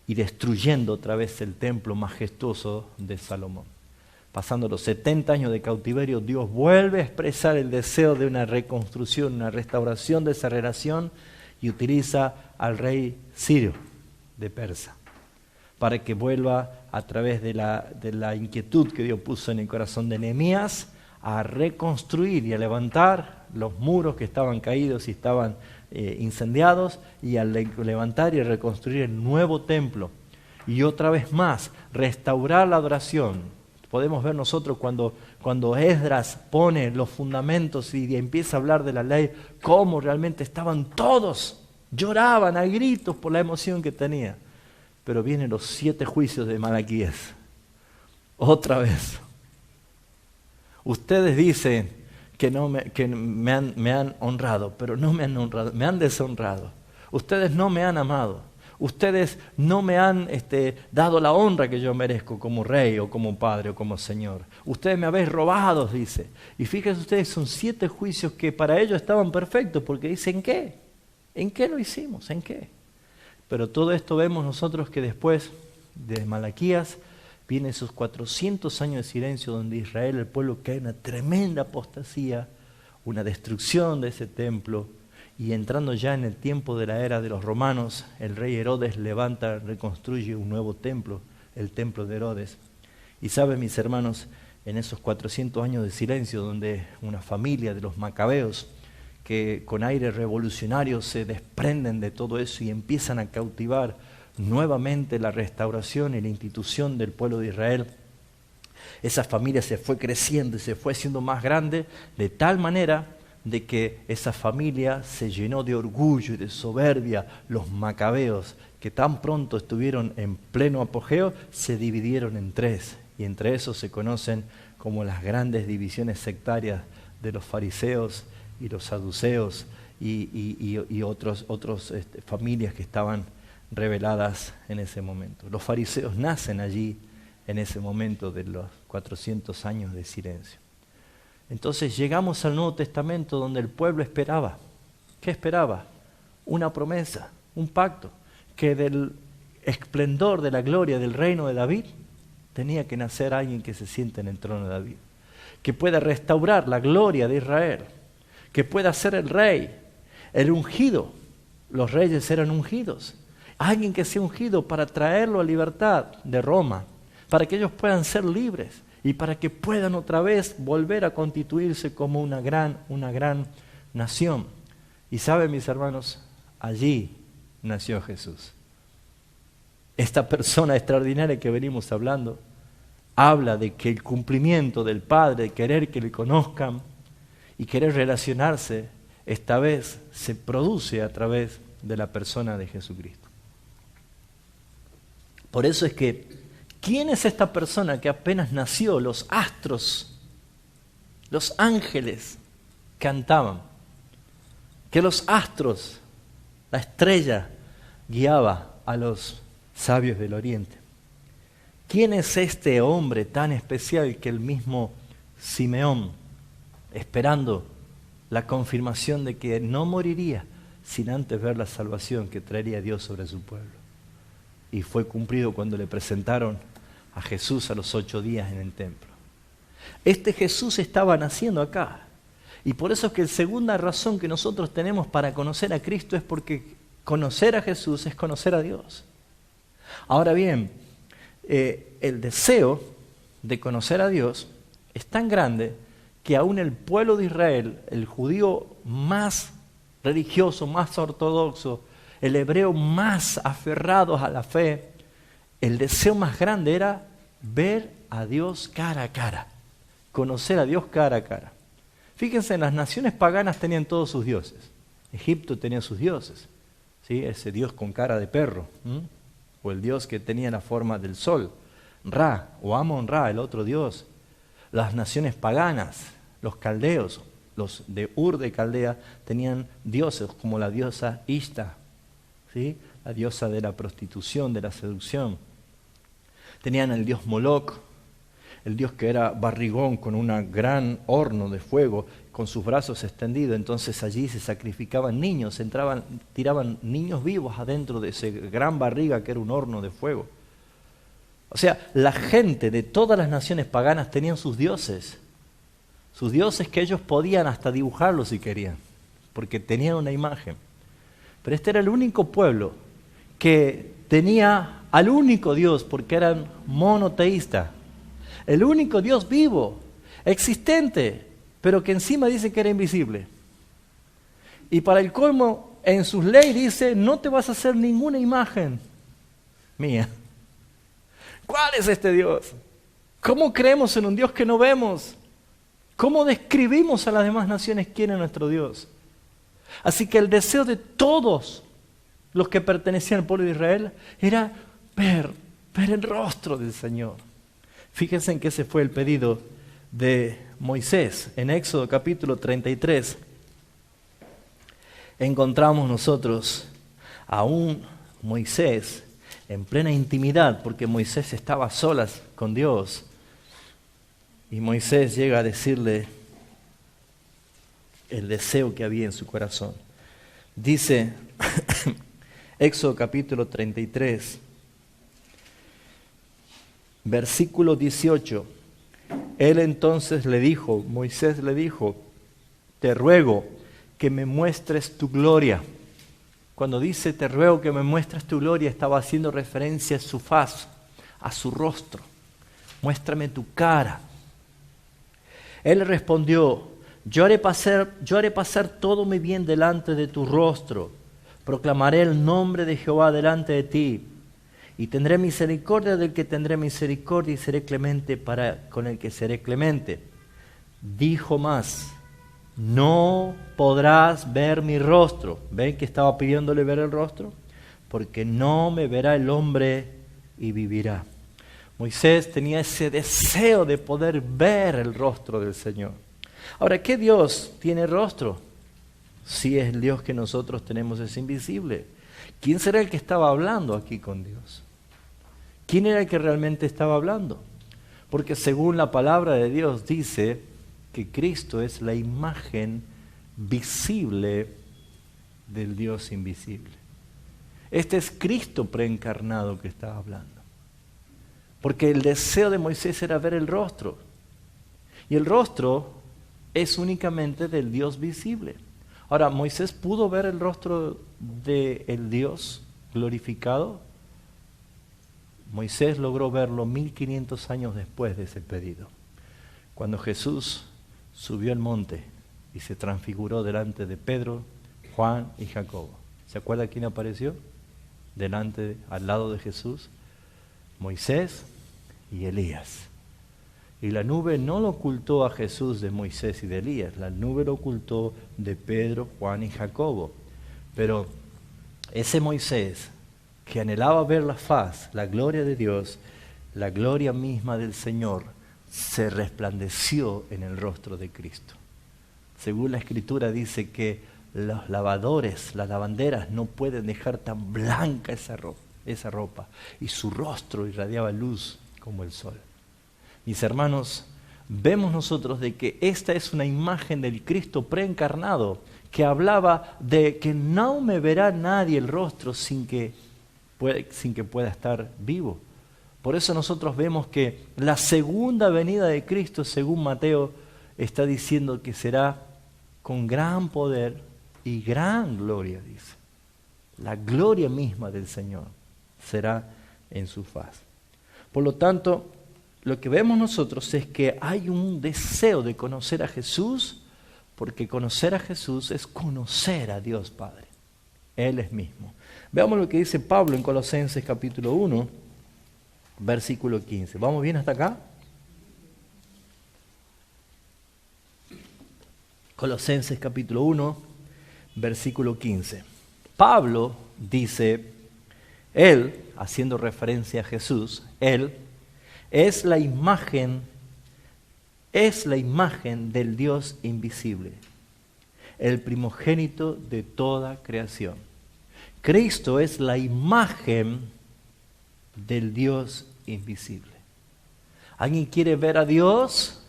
y destruyendo otra vez el templo majestuoso de Salomón. Pasando los 70 años de cautiverio, Dios vuelve a expresar el deseo de una reconstrucción, una restauración de esa relación, y utiliza al rey Ciro de Persia, para que vuelva a través de la inquietud que Dios puso en el corazón de Nehemías, a reconstruir y a levantar los muros que estaban caídos y estaban incendiados, y a levantar y reconstruir el nuevo templo. Y otra vez más, restaurar la adoración. Podemos ver nosotros cuando Esdras pone los fundamentos y empieza a hablar de la ley, cómo realmente estaban todos, lloraban a gritos por la emoción que tenía. Pero vienen los 7 juicios de Malaquías. Otra vez. Ustedes dicen que me han honrado, pero no me han honrado, me han deshonrado. Ustedes no me han amado. Ustedes no me han dado la honra que yo merezco como rey o como padre o como señor. Ustedes me habéis robado, dice. Y fíjense ustedes, son 7 juicios que para ellos estaban perfectos, porque dicen ¿qué? ¿En qué lo hicimos? ¿En qué? Pero todo esto vemos nosotros que después de Malaquías vienen esos 400 años de silencio donde Israel, el pueblo, cae en una tremenda apostasía, una destrucción de ese templo. Y entrando ya en el tiempo de la era de los romanos, el rey Herodes levanta, reconstruye un nuevo templo, el templo de Herodes. Y saben, mis hermanos, en esos 400 años de silencio, donde una familia de los macabeos, que con aire revolucionario se desprenden de todo eso y empiezan a cautivar nuevamente la restauración y la institución del pueblo de Israel, esa familia se fue creciendo y se fue haciendo más grande, de tal manera de que esa familia se llenó de orgullo y de soberbia. Los macabeos, que tan pronto estuvieron en pleno apogeo, se dividieron en 3, y entre esos se conocen como las grandes divisiones sectarias de los fariseos y los saduceos y otros familias que estaban reveladas en ese momento. Los fariseos nacen allí en ese momento de los 400 años de silencio. Entonces llegamos al Nuevo Testamento, donde el pueblo esperaba. ¿Qué esperaba? Una promesa, un pacto, que del esplendor de la gloria del reino de David tenía que nacer alguien que se siente en el trono de David, que pueda restaurar la gloria de Israel, que pueda ser el rey, el ungido. Los reyes eran ungidos. Alguien que sea ungido para traerlo a libertad de Roma, para que ellos puedan ser libres y para que puedan otra vez volver a constituirse como una gran nación. Y saben, mis hermanos, allí nació Jesús. Esta persona extraordinaria que venimos hablando habla de que el cumplimiento del Padre, de querer que le conozcan y querer relacionarse, esta vez se produce a través de la persona de Jesucristo. Por eso es que, ¿quién es esta persona que apenas nació? Los astros, los ángeles cantaban, que los astros, la estrella, guiaba a los sabios del oriente. ¿Quién es este hombre tan especial que el mismo Simeón, esperando la confirmación de que no moriría sin antes ver la salvación que traería Dios sobre su pueblo? Y fue cumplido cuando le presentaron a Jesús a los 8 días en el templo. Este Jesús estaba naciendo acá. Y por eso es que la segunda razón que nosotros tenemos para conocer a Cristo es porque conocer a Jesús es conocer a Dios. Ahora bien, el deseo de conocer a Dios es tan grande que aún el pueblo de Israel, el judío más religioso, más ortodoxo, el hebreo más aferrado a la fe, el deseo más grande era ver a Dios cara a cara, conocer a Dios cara a cara. Fíjense, las naciones paganas tenían todos sus dioses. Egipto tenía sus dioses, ¿sí? Ese dios con cara de perro, o el dios que tenía la forma del sol, Ra, o Amon-Ra, el otro dios. Las naciones paganas, los caldeos, los de Ur de Caldea, tenían dioses como la diosa Ishtar, ¿sí? La diosa de la prostitución, de la seducción. Tenían el dios Moloch, el dios que era barrigón con un gran horno de fuego, con sus brazos extendidos. Entonces allí se sacrificaban niños, tiraban niños vivos adentro de ese gran barriga que era un horno de fuego. O sea, la gente de todas las naciones paganas tenían sus dioses que ellos podían hasta dibujarlos si querían, porque tenían una imagen. Pero este era el único pueblo que tenía al único Dios, porque eran monoteístas. El único Dios vivo, existente, pero que encima dice que era invisible. Y para el colmo, en sus leyes dice, no te vas a hacer ninguna imagen mía. ¿Cuál es este Dios? ¿Cómo creemos en un Dios que no vemos? ¿Cómo describimos a las demás naciones quién es nuestro Dios? Así que el deseo de todos los que pertenecían al pueblo de Israel era ver el rostro del Señor. Fíjense en que ese fue el pedido de Moisés. En Éxodo capítulo 33 encontramos nosotros a un Moisés en plena intimidad, porque Moisés estaba a solas con Dios. Y Moisés llega a decirle el deseo que había en su corazón. Dice Éxodo capítulo 33, versículo 18. Él entonces le dijo, Moisés le dijo, te ruego que me muestres tu gloria. Cuando dice te ruego que me muestres tu gloria, estaba haciendo referencia a su faz, a su rostro. Muéstrame tu cara. Él respondió, yo haré pasar todo mi bien delante de tu rostro. Proclamaré el nombre de Jehová delante de ti. Y tendré misericordia del que tendré misericordia y seré clemente con el que seré clemente. Dijo más, no podrás ver mi rostro. ¿Ven que estaba pidiéndole ver el rostro? Porque no me verá el hombre y vivirá. Moisés tenía ese deseo de poder ver el rostro del Señor. Ahora, ¿qué Dios tiene rostro? Si es el Dios que nosotros tenemos es invisible. ¿Quién será el que estaba hablando aquí con Dios? ¿Quién era el que realmente estaba hablando? Porque según la palabra de Dios dice que Cristo es la imagen visible del Dios invisible. Este es Cristo preencarnado que estaba hablando. Porque el deseo de Moisés era ver el rostro. Y el rostro es únicamente del Dios visible. Ahora, ¿Moisés pudo ver el rostro del Dios glorificado? Moisés logró verlo 1500 años después de ese pedido. Cuando Jesús subió al monte y se transfiguró delante de Pedro, Juan y Jacobo. ¿Se acuerda quién apareció? Al lado de Jesús, Moisés y Elías. Y la nube no lo ocultó a Jesús de Moisés y de Elías, la nube lo ocultó de Pedro, Juan y Jacobo. Pero ese Moisés que anhelaba ver la faz, la gloria de Dios, la gloria misma del Señor, se resplandeció en el rostro de Cristo. Según la Escritura dice que los lavadores, las lavanderas no pueden dejar tan blanca esa ropa, y su rostro irradiaba luz como el sol. Mis hermanos, vemos nosotros de que esta es una imagen del Cristo preencarnado, que hablaba de que no me verá nadie el rostro sin que pueda estar vivo. Por eso nosotros vemos que la segunda venida de Cristo, según Mateo, está diciendo que será con gran poder y gran gloria, dice. La gloria misma del Señor será en su faz. Por lo tanto, lo que vemos nosotros es que hay un deseo de conocer a Jesús, porque conocer a Jesús es conocer a Dios Padre. Él es mismo. Veamos lo que dice Pablo en Colosenses capítulo 1, versículo 15. ¿Vamos bien hasta acá? Colosenses capítulo 1, versículo 15. Pablo dice, Él, haciendo referencia a Jesús, Él es la imagen del Dios invisible, el primogénito de toda creación. Cristo es la imagen del Dios invisible. ¿Alguien quiere ver a Dios?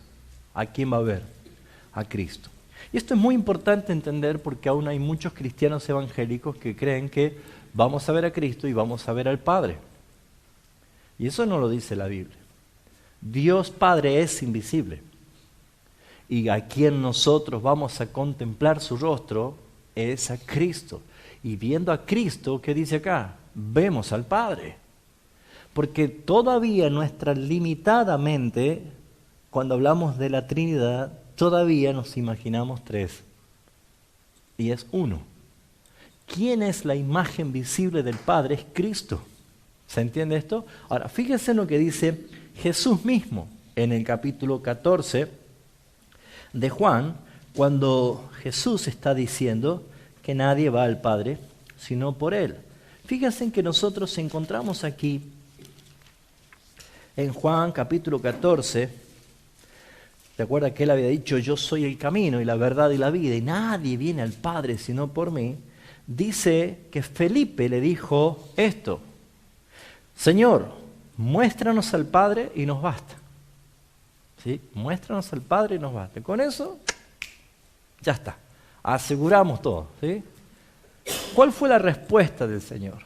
¿A quién va a ver? A Cristo. Y esto es muy importante entender porque aún hay muchos cristianos evangélicos que creen que vamos a ver a Cristo y vamos a ver al Padre. Y eso no lo dice la Biblia. Dios Padre es invisible. Y a quien nosotros vamos a contemplar su rostro es a Cristo. Y viendo a Cristo, ¿qué dice acá? Vemos al Padre. Porque todavía nuestra limitada mente, cuando hablamos de la Trinidad, todavía nos imaginamos tres. Y es uno. ¿Quién es la imagen visible del Padre? Es Cristo. ¿Se entiende esto? Ahora, fíjense en lo que dice Jesús mismo en el capítulo 14 de Juan, cuando Jesús está diciendo que nadie va al Padre sino por Él. Fíjense en que nosotros encontramos aquí en Juan capítulo 14, ¿te acuerdas que Él había dicho, yo soy el camino y la verdad y la vida y nadie viene al Padre sino por mí? Dice que Felipe le dijo esto, Señor, muéstranos al Padre y nos basta. ¿Sí? Muéstranos al Padre y nos basta. Con eso, ya está. Aseguramos todo. ¿Sí? ¿Cuál fue la respuesta del Señor?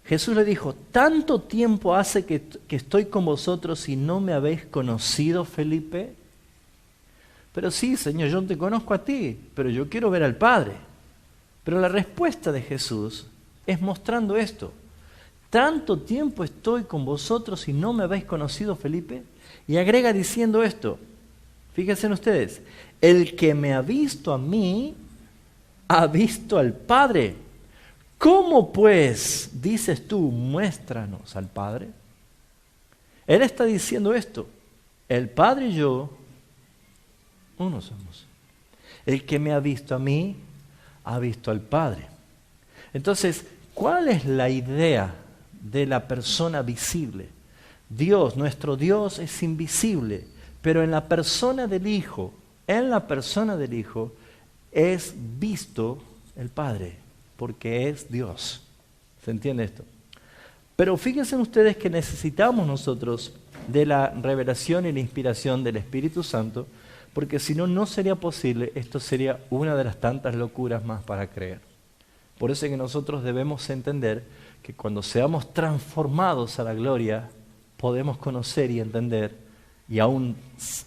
Jesús le dijo, ¿tanto tiempo hace que estoy con vosotros y no me habéis conocido, Felipe? Pero sí, Señor, yo no te conozco a ti, pero yo quiero ver al Padre. Pero la respuesta de Jesús es mostrando esto. ¿Tanto tiempo estoy con vosotros y no me habéis conocido, Felipe? Y agrega diciendo esto, fíjense ustedes, el que me ha visto a mí, ha visto al Padre. ¿Cómo pues dices tú, muéstranos al Padre? Él está diciendo esto, el Padre y yo, uno somos. El que me ha visto a mí, ha visto al Padre. Entonces, ¿cuál es la idea de la persona visible? Dios, nuestro Dios es invisible, pero en la persona del Hijo, es visto el Padre, porque es Dios. ¿Se entiende esto? Pero fíjense ustedes que necesitamos nosotros de la revelación y la inspiración del Espíritu Santo, porque si no, no sería posible, esto sería una de las tantas locuras más para creer. Por eso es que nosotros debemos entender que cuando seamos transformados a la gloria, podemos conocer y entender y aún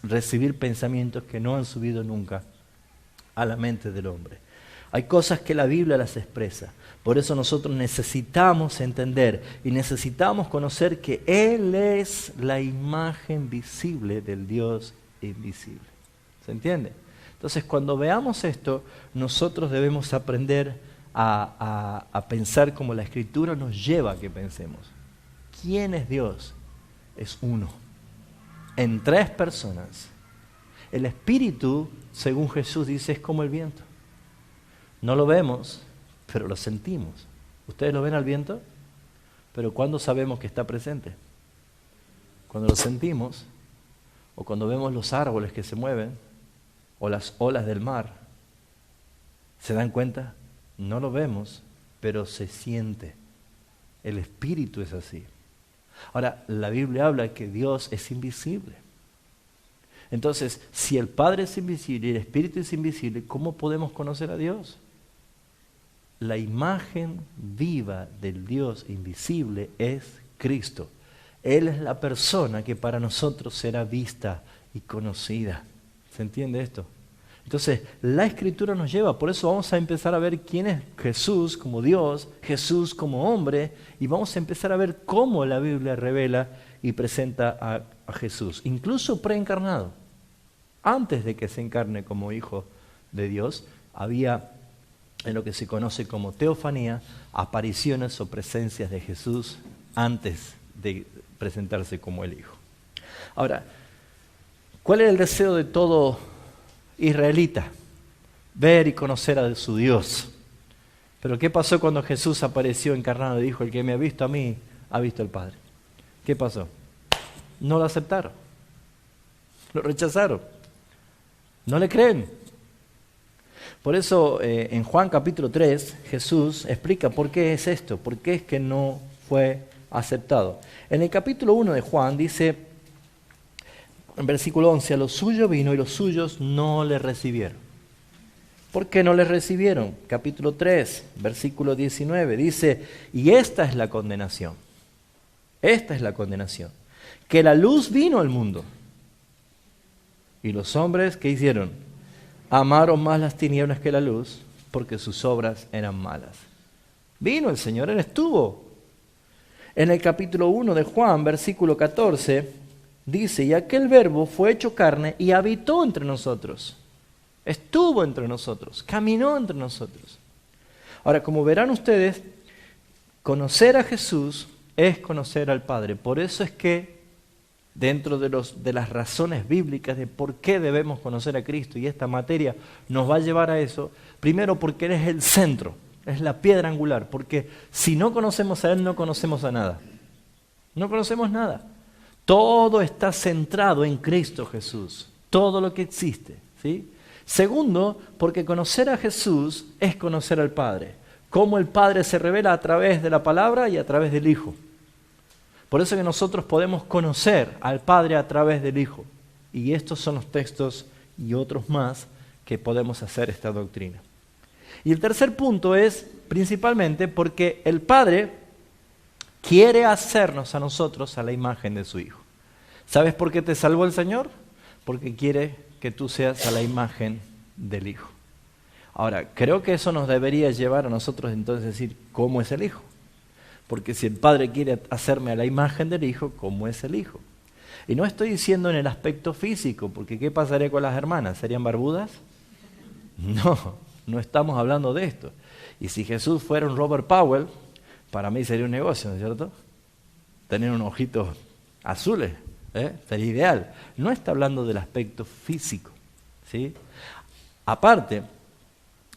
recibir pensamientos que no han subido nunca a la mente del hombre. Hay cosas que la Biblia las expresa. Por eso nosotros necesitamos entender y necesitamos conocer que Él es la imagen visible del Dios invisible. ¿Se entiende? Entonces, cuando veamos esto, nosotros debemos aprender a pensar como la Escritura nos lleva a que pensemos. ¿Quién es Dios? Es uno, en tres personas. El Espíritu, según Jesús dice, es como el viento. No lo vemos, pero lo sentimos. ¿Ustedes lo ven al viento? Pero ¿cuándo sabemos que está presente? Cuando lo sentimos, o cuando vemos los árboles que se mueven, o las olas del mar. ¿Se dan cuenta? No lo vemos, pero se siente. El Espíritu es así. Ahora, la Biblia habla que Dios es invisible. Entonces, si el Padre es invisible y el Espíritu es invisible, ¿cómo podemos conocer a Dios? La imagen viva del Dios invisible es Cristo. Él es la persona que para nosotros será vista y conocida. ¿Se entiende esto? Entonces, la Escritura nos lleva, por eso vamos a empezar a ver quién es Jesús como Dios, Jesús como hombre, y vamos a empezar a ver cómo la Biblia revela y presenta a Jesús, incluso preencarnado. Antes de que se encarne como Hijo de Dios, había en lo que se conoce como teofanía, apariciones o presencias de Jesús antes de presentarse como el Hijo. Ahora, ¿Cuál era el deseo de todo israelita? Ver y conocer a su Dios. Pero ¿qué pasó cuando Jesús apareció encarnado y dijo, el que me ha visto a mí, ha visto al Padre? ¿Qué pasó? No lo aceptaron. Lo rechazaron. No le creen. Por eso en Juan capítulo 3, Jesús explica por qué es esto, por qué es que no fue aceptado. En el capítulo 1 de Juan dice, en versículo 11, a los suyos vino y los suyos no le recibieron. ¿Por qué no le recibieron? Capítulo 3, versículo 19, dice, y esta es la condenación. Esta es la condenación. Que la luz vino al mundo. Y los hombres, ¿qué hicieron? Amaron más las tinieblas que la luz, porque sus obras eran malas. Vino el Señor, Él estuvo. En el capítulo 1 de Juan, versículo 14, dice, y aquel verbo fue hecho carne y habitó entre nosotros. Estuvo entre nosotros, caminó entre nosotros. Ahora, como verán ustedes, conocer a Jesús es conocer al Padre. Por eso es que dentro de las razones bíblicas de por qué debemos conocer a Cristo, y esta materia nos va a llevar a eso, primero porque Él es el centro, es la piedra angular, porque si no conocemos a Él, no conocemos a nada. No conocemos nada. Todo está centrado en Cristo Jesús, todo lo que existe, ¿sí? Segundo, porque conocer a Jesús es conocer al Padre. Cómo el Padre se revela a través de la palabra y a través del Hijo. Por eso que nosotros podemos conocer al Padre a través del Hijo. Y estos son los textos y otros más que podemos hacer esta doctrina. Y el tercer punto es principalmente porque el Padre quiere hacernos a nosotros a la imagen de su Hijo. ¿Sabes por qué te salvó el Señor? Porque quiere que tú seas a la imagen del Hijo. Ahora, creo que eso nos debería llevar a nosotros entonces a decir, ¿cómo es el Hijo? Porque si el Padre quiere hacerme a la imagen del Hijo, ¿cómo es el Hijo? Y no estoy diciendo en el aspecto físico, porque ¿qué pasaría con las hermanas? ¿Serían barbudas? No estamos hablando de esto. Y si Jesús fuera un Robert Powell, para mí sería un negocio, ¿no es cierto? Tener unos ojitos azules, sería ideal. No está hablando del aspecto físico, ¿sí? Aparte,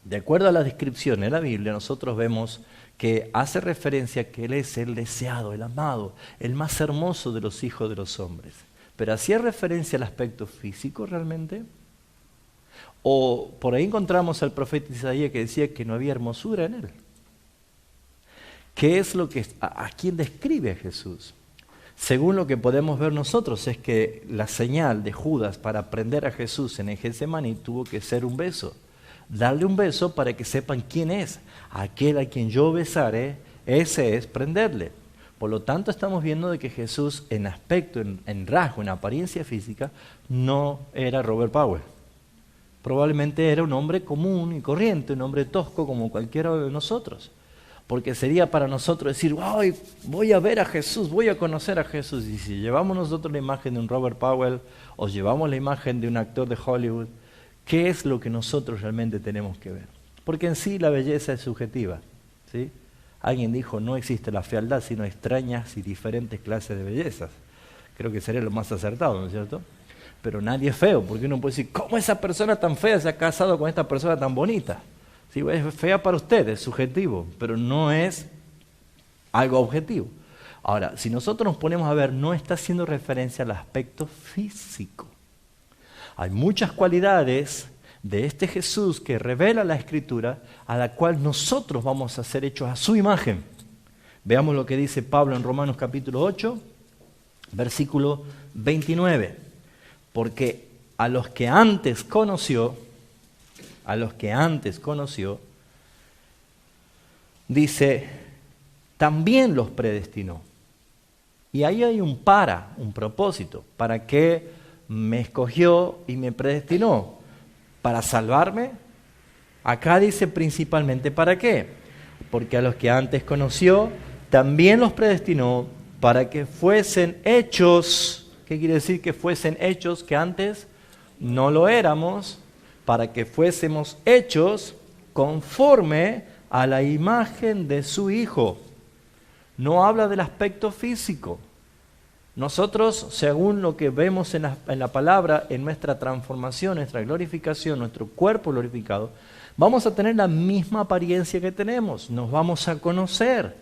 de acuerdo a la descripción en la Biblia, nosotros vemos que hace referencia a que Él es el deseado, el amado, el más hermoso de los hijos de los hombres. Pero ¿hacía referencia al aspecto físico realmente? O por ahí encontramos al profeta Isaías que decía que no había hermosura en Él. ¿Qué es lo que a quién describe a Jesús? Según lo que podemos ver nosotros, es que la señal de Judas para prender a Jesús en el Getsemaní tuvo que ser un beso. Darle un beso para que sepan quién es. Aquel a quien yo besare, ese es prenderle. Por lo tanto, estamos viendo de que Jesús en aspecto, en rasgo, en apariencia física, no era Robert Powell. Probablemente era un hombre común y corriente, un hombre tosco como cualquiera de nosotros. Porque sería para nosotros decir, ¡ay, voy a ver a Jesús, voy a conocer a Jesús! Y si llevamos nosotros la imagen de un Robert Powell o llevamos la imagen de un actor de Hollywood, ¿qué es lo que nosotros realmente tenemos que ver? Porque en sí la belleza es subjetiva, ¿sí? Alguien dijo, no existe la fealdad, sino extrañas y diferentes clases de bellezas. Creo que sería lo más acertado, ¿no es cierto? Pero nadie es feo, porque uno puede decir, ¿cómo esa persona tan fea se ha casado con esta persona tan bonita? Sí, es fea para usted, es subjetivo, pero no es algo objetivo. Ahora, si nosotros nos ponemos a ver, no está haciendo referencia al aspecto físico. Hay muchas cualidades de este Jesús que revela la Escritura, a la cual nosotros vamos a ser hechos a su imagen. Veamos lo que dice Pablo en Romanos capítulo 8, versículo 29. Porque a los que antes conoció, dice, también los predestinó. Y ahí hay un propósito. ¿Para qué me escogió y me predestinó? ¿Para salvarme? Acá dice principalmente ¿para qué? Porque a los que antes conoció, también los predestinó para que fuesen hechos. ¿Qué quiere decir que fuesen hechos que antes no lo éramos? Para que fuésemos hechos conforme a la imagen de su Hijo. No habla del aspecto físico. Nosotros, según lo que vemos en la palabra, en nuestra transformación, nuestra glorificación, nuestro cuerpo glorificado, vamos a tener la misma apariencia que tenemos, nos vamos a conocer,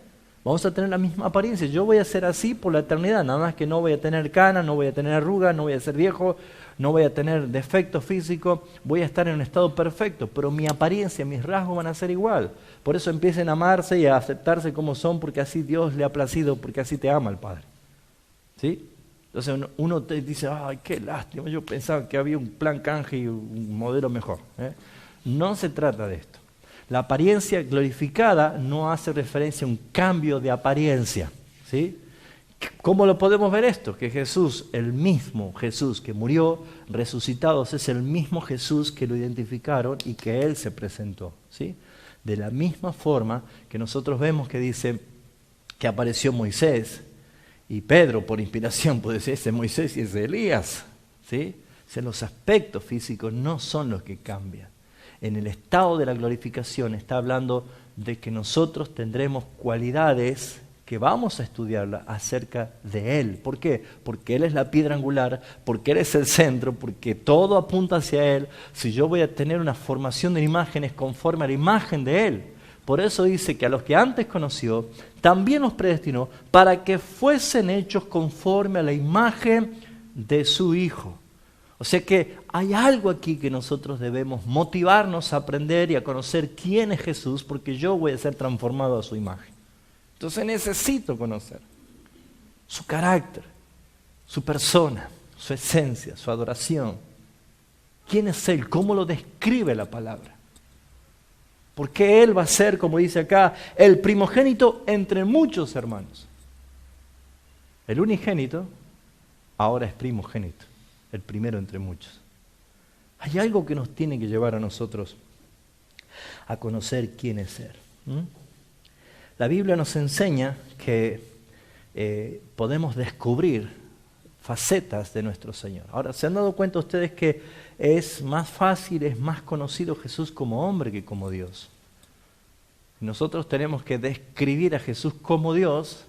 vamos a tener la misma apariencia. Yo voy a ser así por la eternidad, nada más que no voy a tener canas, no voy a tener arrugas, no voy a ser viejo, no voy a tener defecto físico, voy a estar en un estado perfecto, pero mi apariencia, mis rasgos van a ser igual. Por eso empiecen a amarse y a aceptarse como son, porque así Dios le ha placido, porque así te ama el Padre. ¿Sí? Entonces uno te dice, ay, qué lástima, yo pensaba que había un plan canje y un modelo mejor. No se trata de esto. La apariencia glorificada no hace referencia a un cambio de apariencia. ¿Sí? ¿Cómo lo podemos ver esto? Que Jesús, el mismo Jesús que murió, resucitado, es el mismo Jesús que lo identificaron y que Él se presentó. ¿Sí? De la misma forma que nosotros vemos que dice que apareció Moisés, y Pedro, por inspiración, puede decir, ese Moisés y ese Elías. ¿Sí? O sea, los aspectos físicos no son los que cambian. En el estado de la glorificación está hablando de que nosotros tendremos cualidades que vamos a estudiarla acerca de Él. ¿Por qué? Porque Él es la piedra angular, porque Él es el centro, porque todo apunta hacia Él. Si yo voy a tener una formación de imágenes conforme a la imagen de Él, por eso dice que a los que antes conoció, también los predestinó para que fuesen hechos conforme a la imagen de su Hijo. O sea que hay algo aquí que nosotros debemos motivarnos a aprender y a conocer quién es Jesús, porque yo voy a ser transformado a su imagen. Entonces necesito conocer su carácter, su persona, su esencia, su adoración. ¿Quién es Él? ¿Cómo lo describe la palabra? Porque Él va a ser, como dice acá, el primogénito entre muchos hermanos. El unigénito ahora es primogénito, el primero entre muchos. Hay algo que nos tiene que llevar a nosotros a conocer quién es Él. La Biblia nos enseña que podemos descubrir facetas de nuestro Señor. Ahora, ¿se han dado cuenta ustedes que es más fácil, es más conocido Jesús como hombre que como Dios? Nosotros tenemos que describir a Jesús como Dios.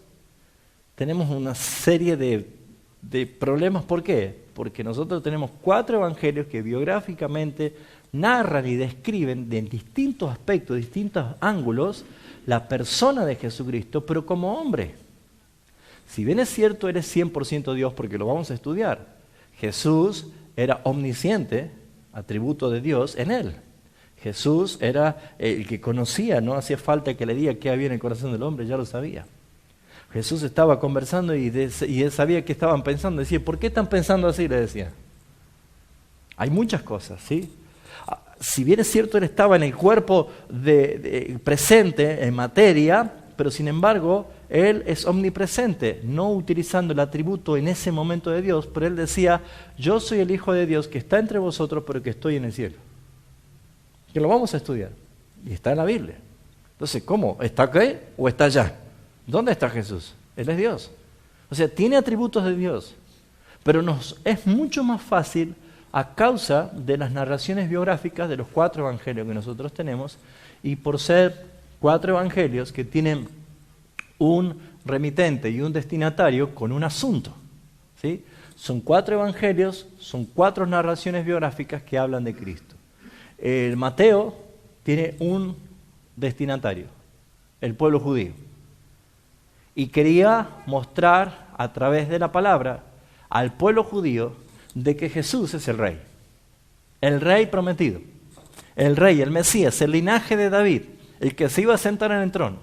Tenemos una serie de problemas. ¿Por qué? Porque nosotros tenemos 4 evangelios que biográficamente narran y describen de distintos aspectos, distintos ángulos, la persona de Jesucristo, pero como hombre. Si bien es cierto, eres 100% Dios, porque lo vamos a estudiar. Jesús era omnisciente, atributo de Dios en Él. Jesús era el que conocía, no hacía falta que le diga qué había en el corazón del hombre, ya lo sabía. Jesús estaba conversando y él sabía qué estaban pensando. Decía, ¿por qué están pensando así? Le decía. Hay muchas cosas, ¿sí? Si bien es cierto, Él estaba en el cuerpo presente, en materia, pero sin embargo, Él es omnipresente, no utilizando el atributo en ese momento de Dios, pero Él decía, yo soy el Hijo de Dios que está entre vosotros, pero que estoy en el cielo. Que lo vamos a estudiar, y está en la Biblia. Entonces, ¿cómo? ¿Está aquí o está allá? ¿Dónde está Jesús? Él es Dios. O sea, tiene atributos de Dios, pero nos es mucho más fácil a causa de las narraciones biográficas de los 4 evangelios que nosotros tenemos, y por ser 4 evangelios que tienen un remitente y un destinatario con un asunto. ¿Sí? Son 4 evangelios, son 4 narraciones biográficas que hablan de Cristo. El Mateo tiene un destinatario, el pueblo judío. Y quería mostrar a través de la palabra al pueblo judío de que Jesús es el rey prometido, el rey, el Mesías, el linaje de David, el que se iba a sentar en el trono.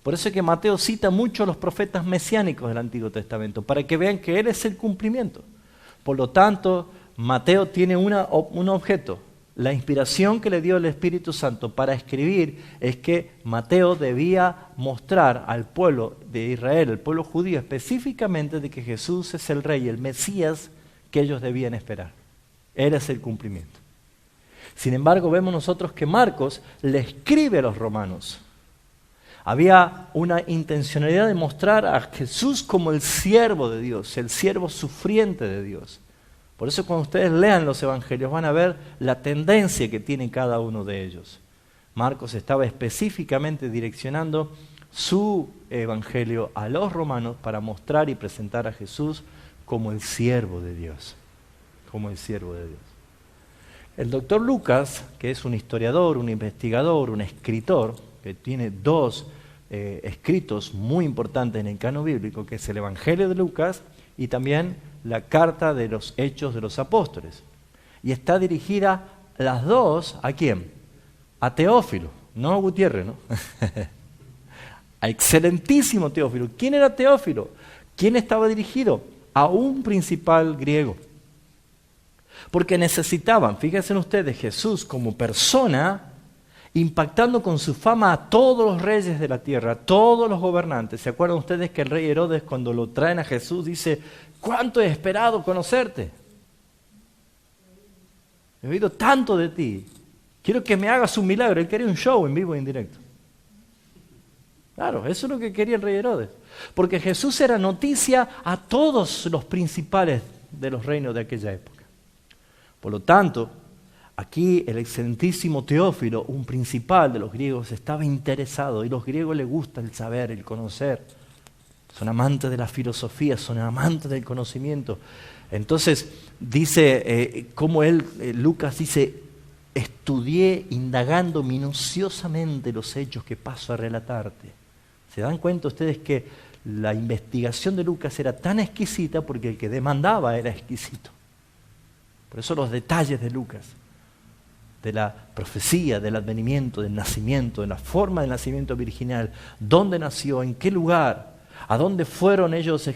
Por eso es que Mateo cita mucho a los profetas mesiánicos del Antiguo Testamento, para que vean que Él es el cumplimiento. Por lo tanto, Mateo tiene un objeto. La inspiración que le dio el Espíritu Santo para escribir es que Mateo debía mostrar al pueblo de Israel, el pueblo judío específicamente, de que Jesús es el rey, el Mesías que ellos debían esperar. Él es el cumplimiento. Sin embargo, vemos nosotros que Marcos le escribe a los romanos. Había una intencionalidad de mostrar a Jesús como el siervo de Dios, el siervo sufriente de Dios. Por eso cuando ustedes lean los evangelios van a ver la tendencia que tiene cada uno de ellos. Marcos estaba específicamente direccionando su evangelio a los romanos para mostrar y presentar a Jesús como el siervo de Dios. Como el siervo de Dios. El doctor Lucas, que es un historiador, un investigador, un escritor, que tiene dos escritos muy importantes en el canon bíblico, que es el Evangelio de Lucas y también la carta de los Hechos de los Apóstoles. Y está dirigida las dos, ¿a quién? A Teófilo, no a Gutiérrez, ¿no? A excelentísimo Teófilo. ¿Quién era Teófilo? ¿Quién estaba dirigido? A un principal griego. Porque necesitaban, fíjense ustedes, Jesús como persona, impactando con su fama a todos los reyes de la tierra, a todos los gobernantes. ¿Se acuerdan ustedes que el rey Herodes, cuando lo traen a Jesús, dice: ¿cuánto he esperado conocerte? He oído tanto de ti. Quiero que me hagas un milagro. Él quería un show en vivo e indirecto. Claro, eso es lo que quería el rey Herodes. Porque Jesús era noticia a todos los principales de los reinos de aquella época. Por lo tanto, aquí el excelentísimo Teófilo, un principal de los griegos, estaba interesado, y a los griegos les gusta el saber, el conocer. Son amantes de la filosofía, son amantes del conocimiento. Entonces, dice, como Lucas dice, estudié indagando minuciosamente los hechos que paso a relatarte. ¿Se dan cuenta ustedes que la investigación de Lucas era tan exquisita porque el que demandaba era exquisito? Por eso los detalles de Lucas, de la profecía, del advenimiento, del nacimiento, de la forma del nacimiento virginal, dónde nació, en qué lugar, a dónde fueron ellos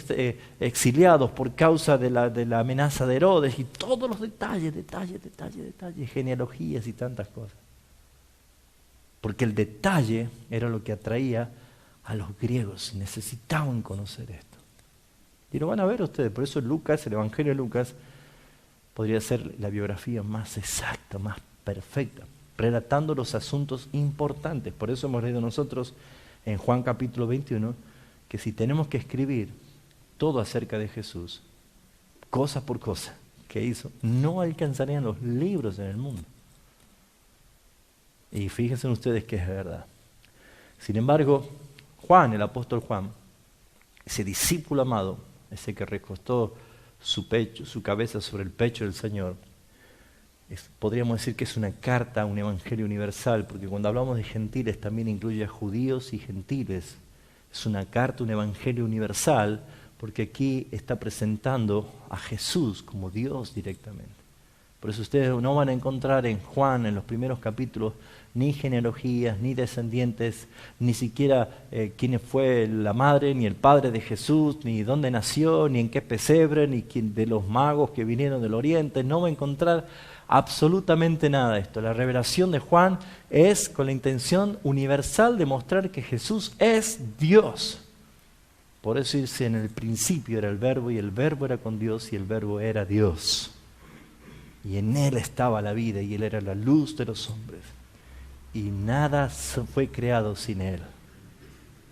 exiliados por causa de la amenaza de Herodes, y todos los detalles, genealogías y tantas cosas. Porque el detalle era lo que atraía a los griegos, necesitaban conocer esto. Y lo van a ver ustedes, por eso Lucas, el Evangelio de Lucas, podría ser la biografía más exacta, más perfecta, relatando los asuntos importantes. Por eso hemos leído nosotros en Juan capítulo 21, que si tenemos que escribir todo acerca de Jesús, cosa por cosa que hizo, no alcanzarían los libros en el mundo. Y fíjense ustedes que es verdad. Sin embargo, Juan, el apóstol Juan, ese discípulo amado, ese que recostó su cabeza sobre el pecho del Señor, podríamos decir que es una carta, un evangelio universal, porque cuando hablamos de gentiles también incluye a judíos y gentiles. Es una carta, un evangelio universal, porque aquí está presentando a Jesús como Dios directamente. Por eso ustedes no van a encontrar en Juan, en los primeros capítulos, ni genealogías, ni descendientes, ni siquiera quién fue la madre, ni el padre de Jesús, ni dónde nació, ni en qué pesebre, ni quién de los magos que vinieron del oriente. No va a encontrar absolutamente nada de esto. La revelación de Juan es con la intención universal de mostrar que Jesús es Dios. Por eso dice, en el principio era el Verbo, y el Verbo era con Dios, y el Verbo era Dios. Y en Él estaba la vida, y Él era la luz de los hombres. Y nada fue creado sin Él.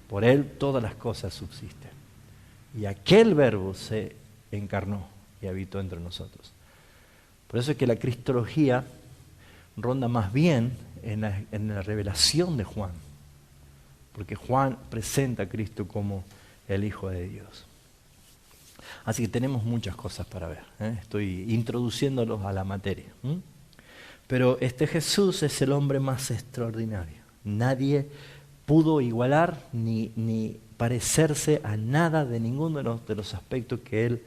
Por Él todas las cosas subsisten. Y aquel Verbo se encarnó y habitó entre nosotros. Por eso es que la cristología ronda más bien en la revelación de Juan. Porque Juan presenta a Cristo como el Hijo de Dios. Así que tenemos muchas cosas para ver. Estoy introduciéndolos a la materia. Pero este Jesús es el hombre más extraordinario. Nadie pudo igualar ni parecerse a nada de ninguno de los aspectos que Él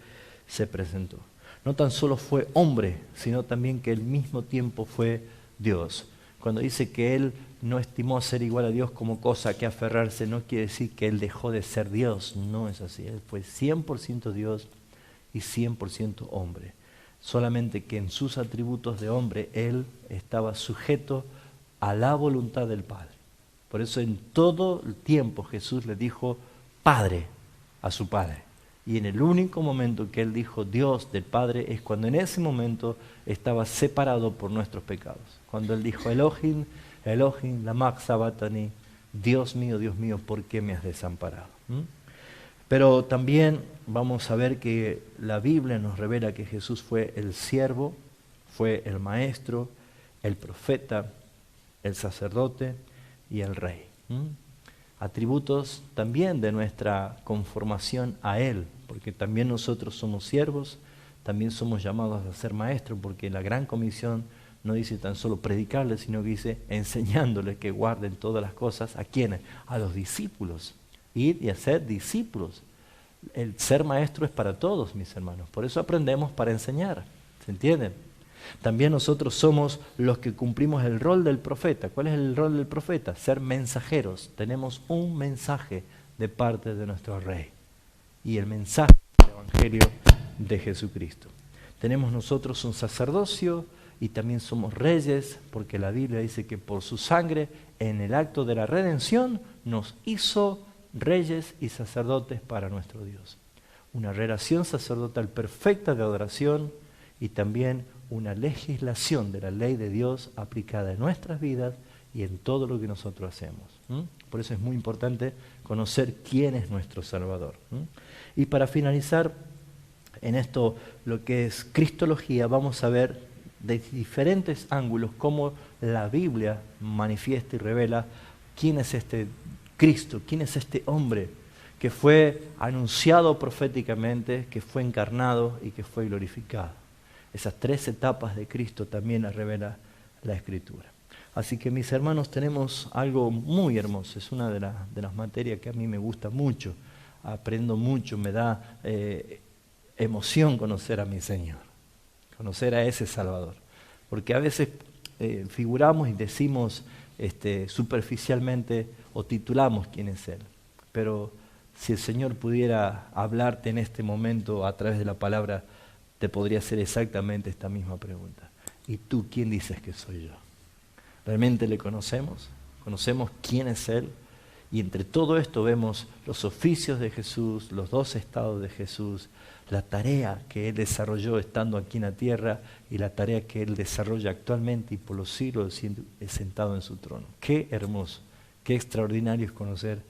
se presentó. No tan solo fue hombre, sino también que al mismo tiempo fue Dios. Cuando dice que Él no estimó ser igual a Dios como cosa que aferrarse, no quiere decir que Él dejó de ser Dios. No es así. Él fue 100% Dios y 100% hombre. Solamente que en sus atributos de hombre Él estaba sujeto a la voluntad del Padre. Por eso en todo el tiempo Jesús le dijo Padre a su Padre. Y en el único momento que Él dijo Dios del Padre es cuando en ese momento estaba separado por nuestros pecados. Cuando Él dijo Elohim, Elohim, lama sabachthani, Dios mío, ¿por qué me has desamparado? Pero también vamos a ver que la Biblia nos revela que Jesús fue el siervo, fue el maestro, el profeta, el sacerdote y el rey. Atributos también de nuestra conformación a Él, porque también nosotros somos siervos, también somos llamados a ser maestros, porque la gran comisión no dice tan solo predicarles, sino que dice enseñándoles que guarden todas las cosas. ¿A quiénes? A los discípulos. Ir y hacer discípulos. El ser maestro es para todos, mis hermanos. Por eso aprendemos para enseñar. ¿Se entienden? También nosotros somos los que cumplimos el rol del profeta. ¿Cuál es el rol del profeta? Ser mensajeros. Tenemos un mensaje de parte de nuestro Rey. Y el mensaje del Evangelio de Jesucristo. Tenemos nosotros un sacerdocio y también somos reyes, porque la Biblia dice que por su sangre, en el acto de la redención, nos hizo reyes y sacerdotes para nuestro Dios. Una relación sacerdotal perfecta de adoración y también una legislación de la ley de Dios aplicada en nuestras vidas y en todo lo que nosotros hacemos. Por eso es muy importante conocer quién es nuestro Salvador. Y para finalizar, en esto, lo que es cristología, vamos a ver de diferentes ángulos cómo la Biblia manifiesta y revela quién es este Cristo, quién es este hombre que fue anunciado proféticamente, que fue encarnado y que fue glorificado. Esas tres etapas de Cristo también las revela la Escritura. Así que, mis hermanos, tenemos algo muy hermoso. Es una de las materias que a mí me gusta mucho. Aprendo mucho, me da emoción conocer a mi Señor, conocer a ese Salvador. Porque a veces figuramos y decimos superficialmente o titulamos quién es Él. Pero si el Señor pudiera hablarte en este momento a través de la palabra, te podría hacer exactamente esta misma pregunta. ¿Y tú quién dices que soy yo? ¿Realmente le conocemos? ¿Conocemos quién es Él? Y entre todo esto vemos los oficios de Jesús, los 2 estados de Jesús, la tarea que Él desarrolló estando aquí en la tierra y la tarea que Él desarrolla actualmente y por los siglos sentado en su trono. Qué hermoso, qué extraordinario es conocer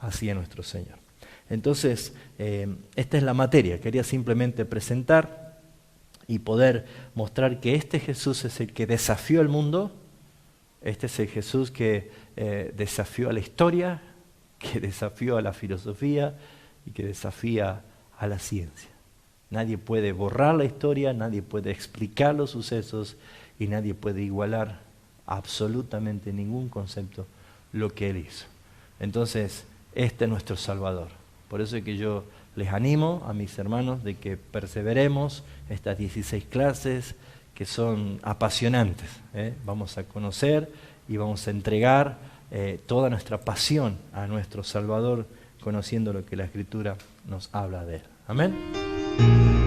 así a nuestro Señor. Entonces, esta es la materia. Quería simplemente presentar y poder mostrar que este Jesús es el que desafió al mundo. Este es el Jesús que desafió a la historia, que desafió a la filosofía y que desafía a la ciencia. Nadie puede borrar la historia, nadie puede explicar los sucesos y nadie puede igualar absolutamente ningún concepto lo que Él hizo. Entonces, este es nuestro Salvador. Por eso es que yo les animo a mis hermanos de que perseveremos estas 16 clases que son apasionantes. Vamos a conocer y vamos a entregar toda nuestra pasión a nuestro Salvador, conociendo lo que la Escritura nos habla de Él. Amén.